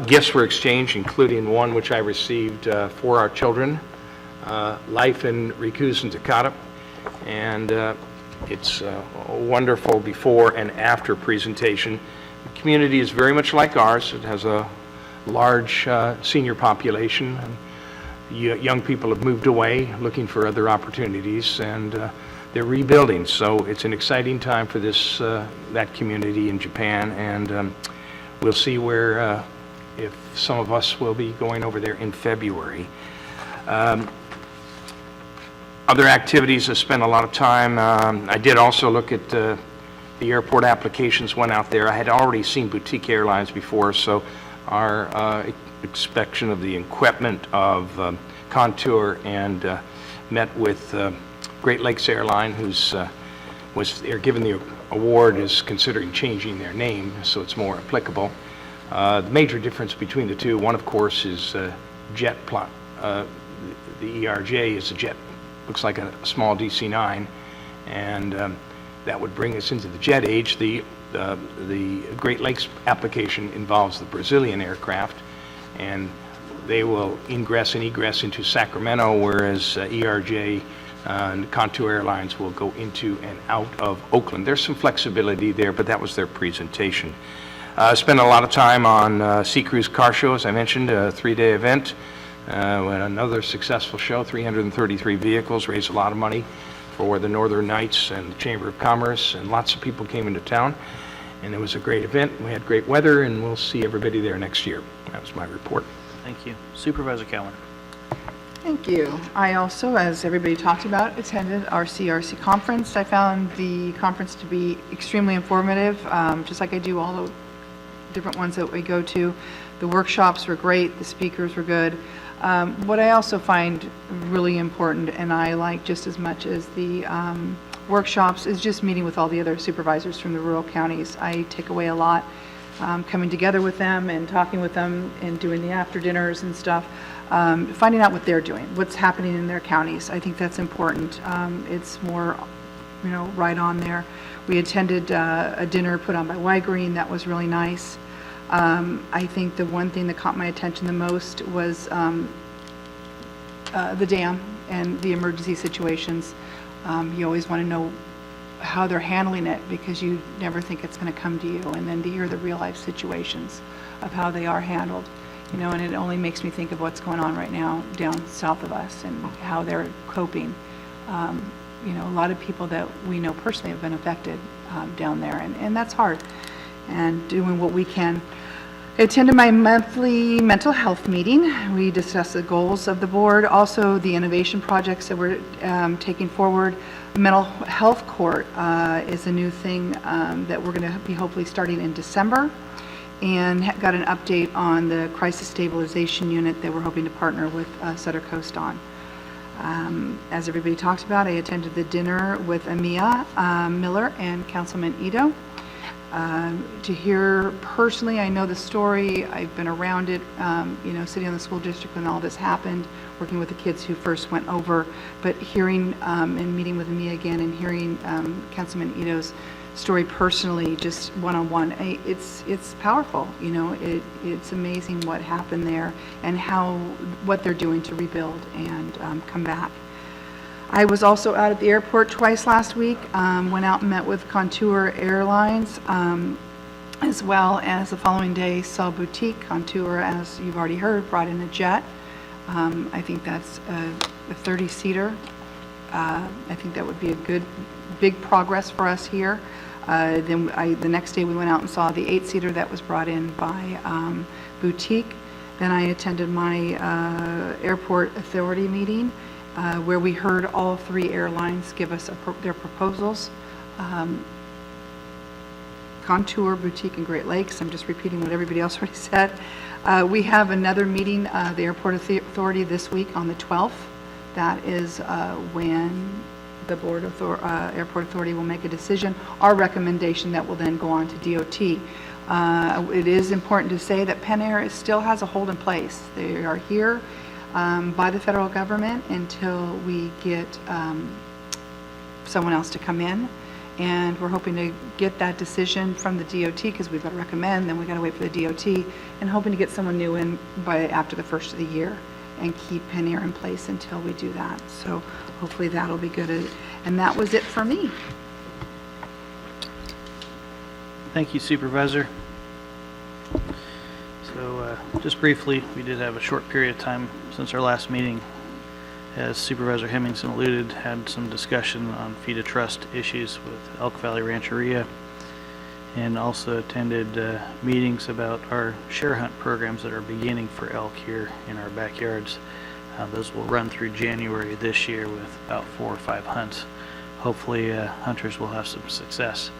Speaker 15: Gifts were exchanged, including one which I received for our children, Life in Rikuzen Takata, and it's a wonderful before and after presentation. The community is very much like ours. It has a large senior population, and young people have moved away looking for other opportunities, and they're rebuilding. So it's an exciting time for this that community in Japan, and we'll see where if some of us will be going over there in February. Other activities, I spent a lot of time. I did also look at the airport applications, went out there. I had already seen Boutique Airlines before, so our inspection of the equipment of Contour, and met with Great Lakes Airline, who's they're given the award, is considering changing their name so it's more applicable. The major difference between the two, one of course is jet plot. The ERJ is a jet, looks like a small DC-9, and that would bring us into the jet age. The Great Lakes application involves the Brazilian aircraft, and they will ingress and egress into Sacramento, whereas ERJ and Contour Airlines will go into and out of Oakland. There's some flexibility there, but that was their presentation. Spent a lot of time on Sea Cruise Car Show, as I mentioned, a 3-day event. Another successful show, 333 vehicles, raised a lot of money for the Northern Knights and the Chamber of Commerce, and lots of people came into town, and it was a great event. We had great weather, and we'll see everybody there next year. That was my report.
Speaker 1: Thank you. Supervisor Cowan.
Speaker 12: Thank you. I also, as everybody talked about, attended our CRC conference. I found the conference to be extremely informative, just like I do all the different ones that we go to. The workshops were great, the speakers were good. What I also find really important, and I like just as much as the workshops, is just meeting with all the other supervisors from the rural counties. I take away a lot, coming together with them and talking with them and doing the after dinners and stuff, finding out what they're doing, what's happening in their counties. I think that's important. It's more, right on there. We attended a dinner put on by Y-Green. That was really nice. I think the one thing that caught my attention the most was the dam and the emergency situations. You always want to know how they're handling it, because you never think it's going to come to you, and then to hear the real life situations of how they are handled, and it only makes me think of what's going on right now down south of us and how they're coping. A lot of people that we know personally have been affected down there, and that's hard, and doing what we can. I attended my monthly mental health meeting. We discussed the goals of the board, also the innovation projects that we're taking forward. Mental health court is a new thing that we're going to be hopefully starting in December, and got an update on the crisis stabilization unit that we're hoping to partner with Sutter Coast on. As everybody talked about, I attended the dinner with Amia Miller and Councilman Ito. To hear personally, I know the story, I've been around it, sitting on the school district when all this happened, working with the kids who first went over, but hearing and meeting with Amia again and hearing Councilman Ito's story personally, just one-on-one, it's powerful. It's amazing what happened there and what they're doing to rebuild and come back. I was also out at the airport twice last week, went out and met with Contour Airlines, as well as the following day saw Boutique. Contour, as you've already heard, brought in a jet. I think that's a 30-seater. I think that would be a good, big progress for us here. Then the next day we went out and saw the 8-seater that was brought in by Boutique. Then I attended my airport authority meeting where we heard all 3 airlines give us their proposals. Contour, Boutique, and Great Lakes. I'm just repeating what everybody else already said. We have another meeting, the Airport Authority, this week on the 12th. That is when the Airport Authority will make a decision, our recommendation that will then go on to DOT. It is important to say that Penn Air still has a hold in place. They are here by the federal government until we get someone else to come in. And we're hoping to get that decision from the DOT, because we've got to recommend, then we've got to wait for the DOT, and hoping to get someone new in by after the first of the year and keep Penn Air in place until we do that. So hopefully that'll be good. And that was it for me.
Speaker 1: Thank you, Supervisor. So just briefly, we did have a short period of time since our last meeting. As Supervisor Hemmingson alluded, had some discussion on feed of trust issues with Elk Valley Rancheria, and also attended meetings about our share hunt programs that are beginning for elk here in our backyards. Those will run through January this year with about 4 or 5 hunts. Hopefully hunters will have some success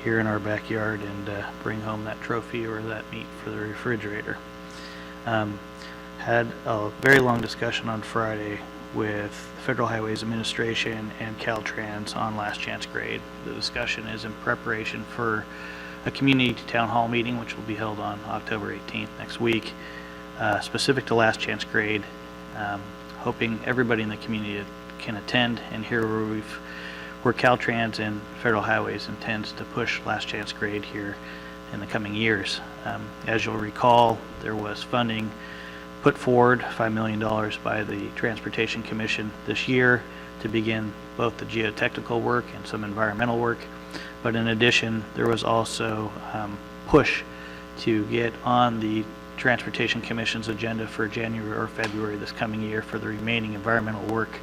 Speaker 1: here in our backyard and bring home that trophy or that meat for the refrigerator. Had a very long discussion on Friday with Federal Highways Administration and Caltrans on last chance grade. The discussion is in preparation for a community town hall meeting, which will be held on October 18th next week, specific to last chance grade. Hoping everybody in the community can attend and hear where Caltrans and Federal Highways intends to push last chance grade here in the coming years. As you'll recall, there was funding put forward, $5 million by the Transportation Commission this year to begin both the geotechnical work and some environmental work. But in addition, there was also push to get on the Transportation Commission's agenda for January or February this coming year for the remaining environmental work,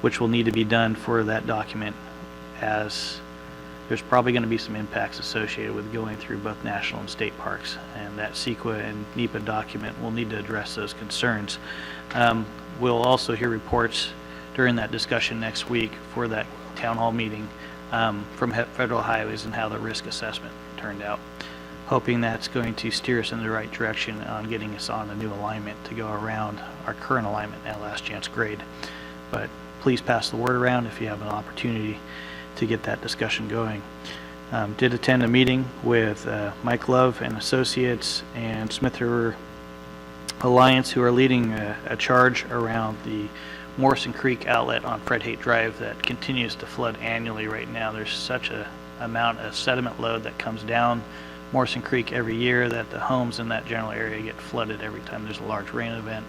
Speaker 1: which will need to be done for that document, as there's probably going to be some impacts associated with going through both national and state parks, and that CEQA and NEPA document will need to address those concerns. We'll also hear reports during that discussion next week for that town hall meeting from Federal Highways and how the risk assessment turned out. Hoping that's going to steer us in the right direction on getting us on a new alignment to go around our current alignment at last chance grade. But please pass the word around if you have an opportunity to get that discussion going. Did attend a meeting with Mike Love and Associates and Smith River Alliance, who are leading a charge around the Morrison Creek outlet on Fred Haight Drive that continues to flood annually right now. There's such a amount of sediment load that comes down Morrison Creek every year that the homes in that general area get flooded every time there's a large rain event.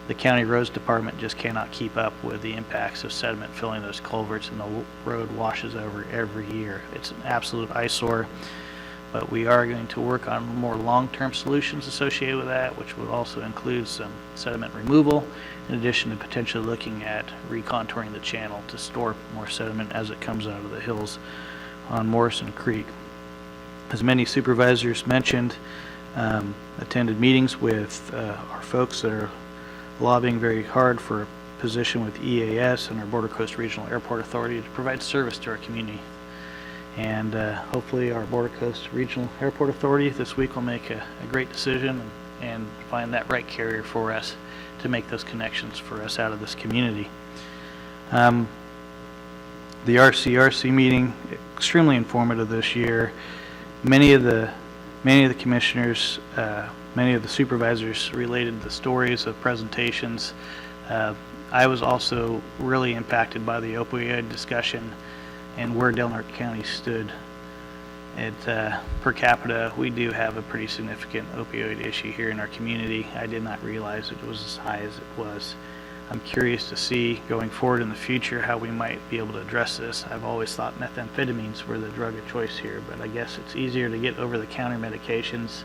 Speaker 1: The county roads department just cannot keep up with the impacts of sediment filling those culverts, and the road washes over every year. It's an absolute eyesore, but we are going to work on more long-term solutions associated with that, which would also include some sediment removal, in addition to potentially looking at recontouring the channel to store more sediment as it comes out of the hills on Morrison Creek. As many supervisors mentioned, attended meetings with our folks that are lobbying very hard for a position with EAS and our Border Coast Regional Airport Authority to provide service to our community. And hopefully our Border Coast Regional Airport Authority this week will make a great decision and find that right carrier for us to make those connections for us out of this community. The RCRC meeting, extremely informative this year. Many of the commissioners, many of the supervisors related the stories of presentations. I was also really impacted by the opioid discussion and where Del Norte County stood. Per capita, we do have a pretty significant opioid issue here in our community. I did not realize it was as high as it was. I'm curious to see going forward in the future how we might be able to address this. I've always thought methamphetamines were the drug of choice here, but I guess it's easier to get over-the-counter medications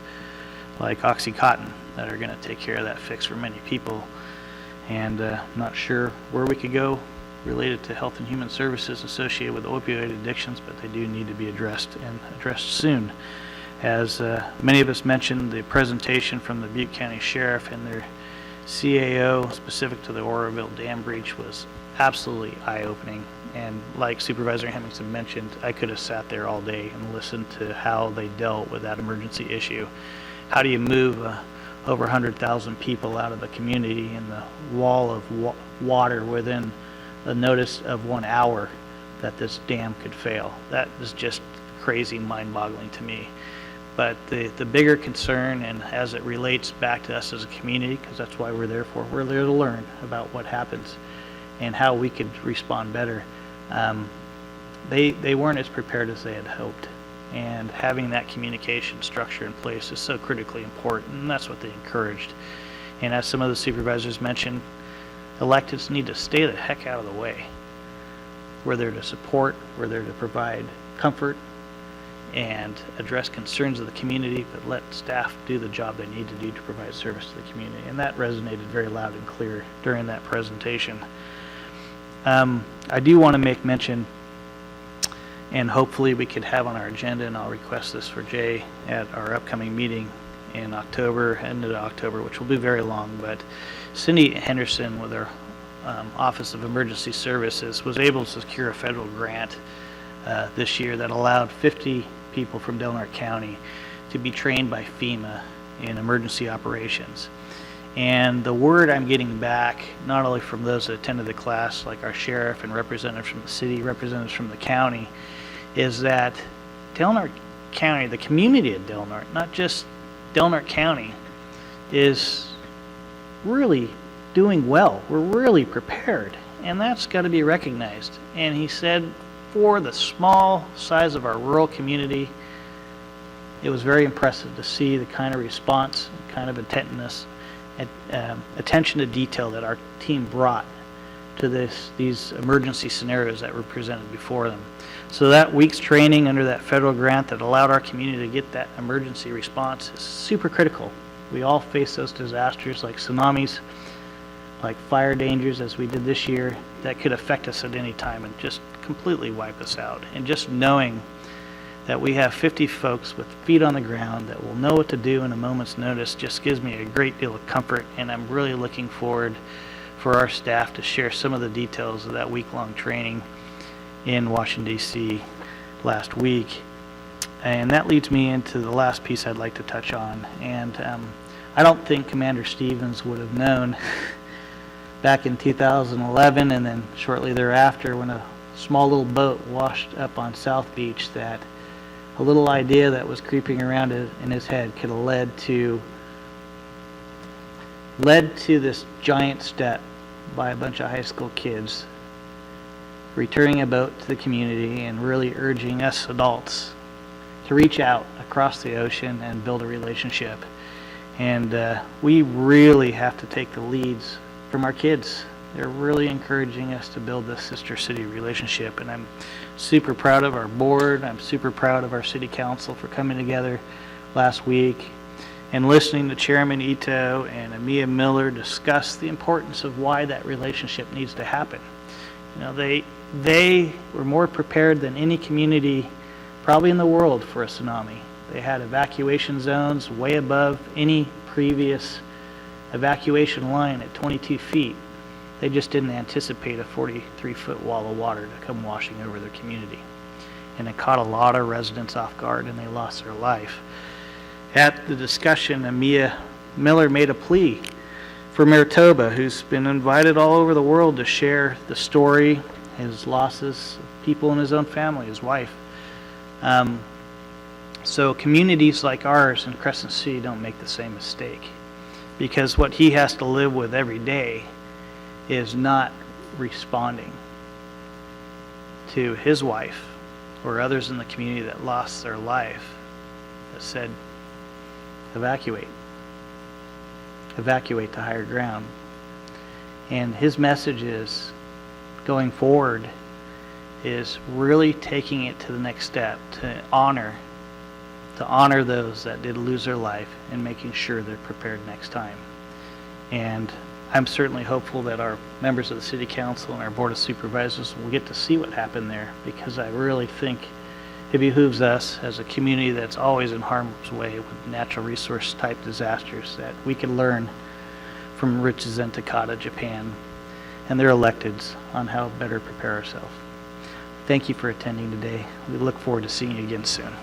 Speaker 1: like Oxycontin that are going to take care of that fix for many people. And I'm not sure where we could go related to Health and Human Services associated with opioid addictions, but they do need to be addressed and addressed soon. As many of us mentioned, the presentation from the Butte County Sheriff and their CAO specific to the Oroville Dam breach was absolutely eye-opening. And like Supervisor Hemmingson mentioned, I could have sat there all day and listened to how they dealt with that emergency issue. How do you move over 100,000 people out of the community in the wall of water within the notice of 1 hour that this dam could fail? That is just crazy, mind-boggling to me. But the bigger concern, and as it relates back to us as a community, because that's why we're there to learn about what happens and how we could respond better. They weren't as prepared as they had hoped. And having that communication structure in place is so critically important, and that's what they encouraged. And as some of the supervisors mentioned, electeds need to stay the heck out of the way. We're there to support, we're there to provide comfort, and address concerns of the community, but let staff do the job they need to do to provide service to the community. And that resonated very loud and clear during that presentation. I do want to make mention, and hopefully we could have on our agenda, and I'll request this for Jay at our upcoming meeting in October, end of October, which will be very long, but Cindy Henderson with our Office of Emergency Services was able to secure a federal grant this year that allowed 50 people from Delaware County to be trained by FEMA in emergency operations. And the word I'm getting back, not only from those that attended the class, like our sheriff and representatives from the city, representatives from the county, is that Delaware County, the community of Delaware, not just Delaware County, is really doing well. We're really prepared, and that's got to be recognized. And he said, for the small size of our rural community, it was very impressive to see the kind of response, kind of attentiveness, attention to detail that our team brought to these emergency scenarios that were presented before them. So that week's training under that federal grant that allowed our community to get that emergency response is super critical. We all face those disasters like tsunamis, like fire dangers as we did this year, that could affect us at any time and just completely wipe us out. And just knowing that we have 50 folks with feet on the ground that will know what to do in a moment's notice just gives me a great deal of comfort, and I'm really looking forward for our staff to share some of the details of that week-long training in Washington, D.C. last week. And that leads me into the last piece I'd like to touch on. And I don't think Commander Stevens would have known back in 2011 and then shortly thereafter when a small little boat washed up on South Beach that a little idea that was creeping around in his head could have led to this giant step by a bunch of high school kids returning a boat to the community and really urging us adults to reach out across the ocean and build a relationship. And we really have to take the leads from our kids. They're really encouraging us to build this sister city relationship, and I'm super proud of our board. I'm super proud of our city council for coming together last week and listening to Chairman Ito and Amia Miller discuss the importance of why that relationship needs to happen. You know, they were more prepared than any community probably in the world for a tsunami. They had evacuation zones way above any previous evacuation line at 22 feet. They just didn't anticipate a 43-foot wall of water to come washing over their community. And it caught a lot of residents off guard, and they lost their life. At the discussion, Amia Miller made a plea for Manitoba, who's been invited all over the world to share the story, his losses, people in his own family, his wife. So communities like ours in Crescent City don't make the same mistake, because what he has to live with every day is not responding to his wife or others in the community that lost their life, that said, evacuate to higher ground. And his message is, going forward, is really taking it to the next step, to honor those that did lose their life and making sure they're prepared next time. And I'm certainly hopeful that our members of the City Council and our Board of Supervisors will get to see what happened there, because I really think it behooves us as a community that's always in harm's way with natural resource type disasters, that we can learn from rich Zen Takata, Japan, and their electeds on how better prepare ourselves. Thank you for attending today. We look forward to seeing you again soon.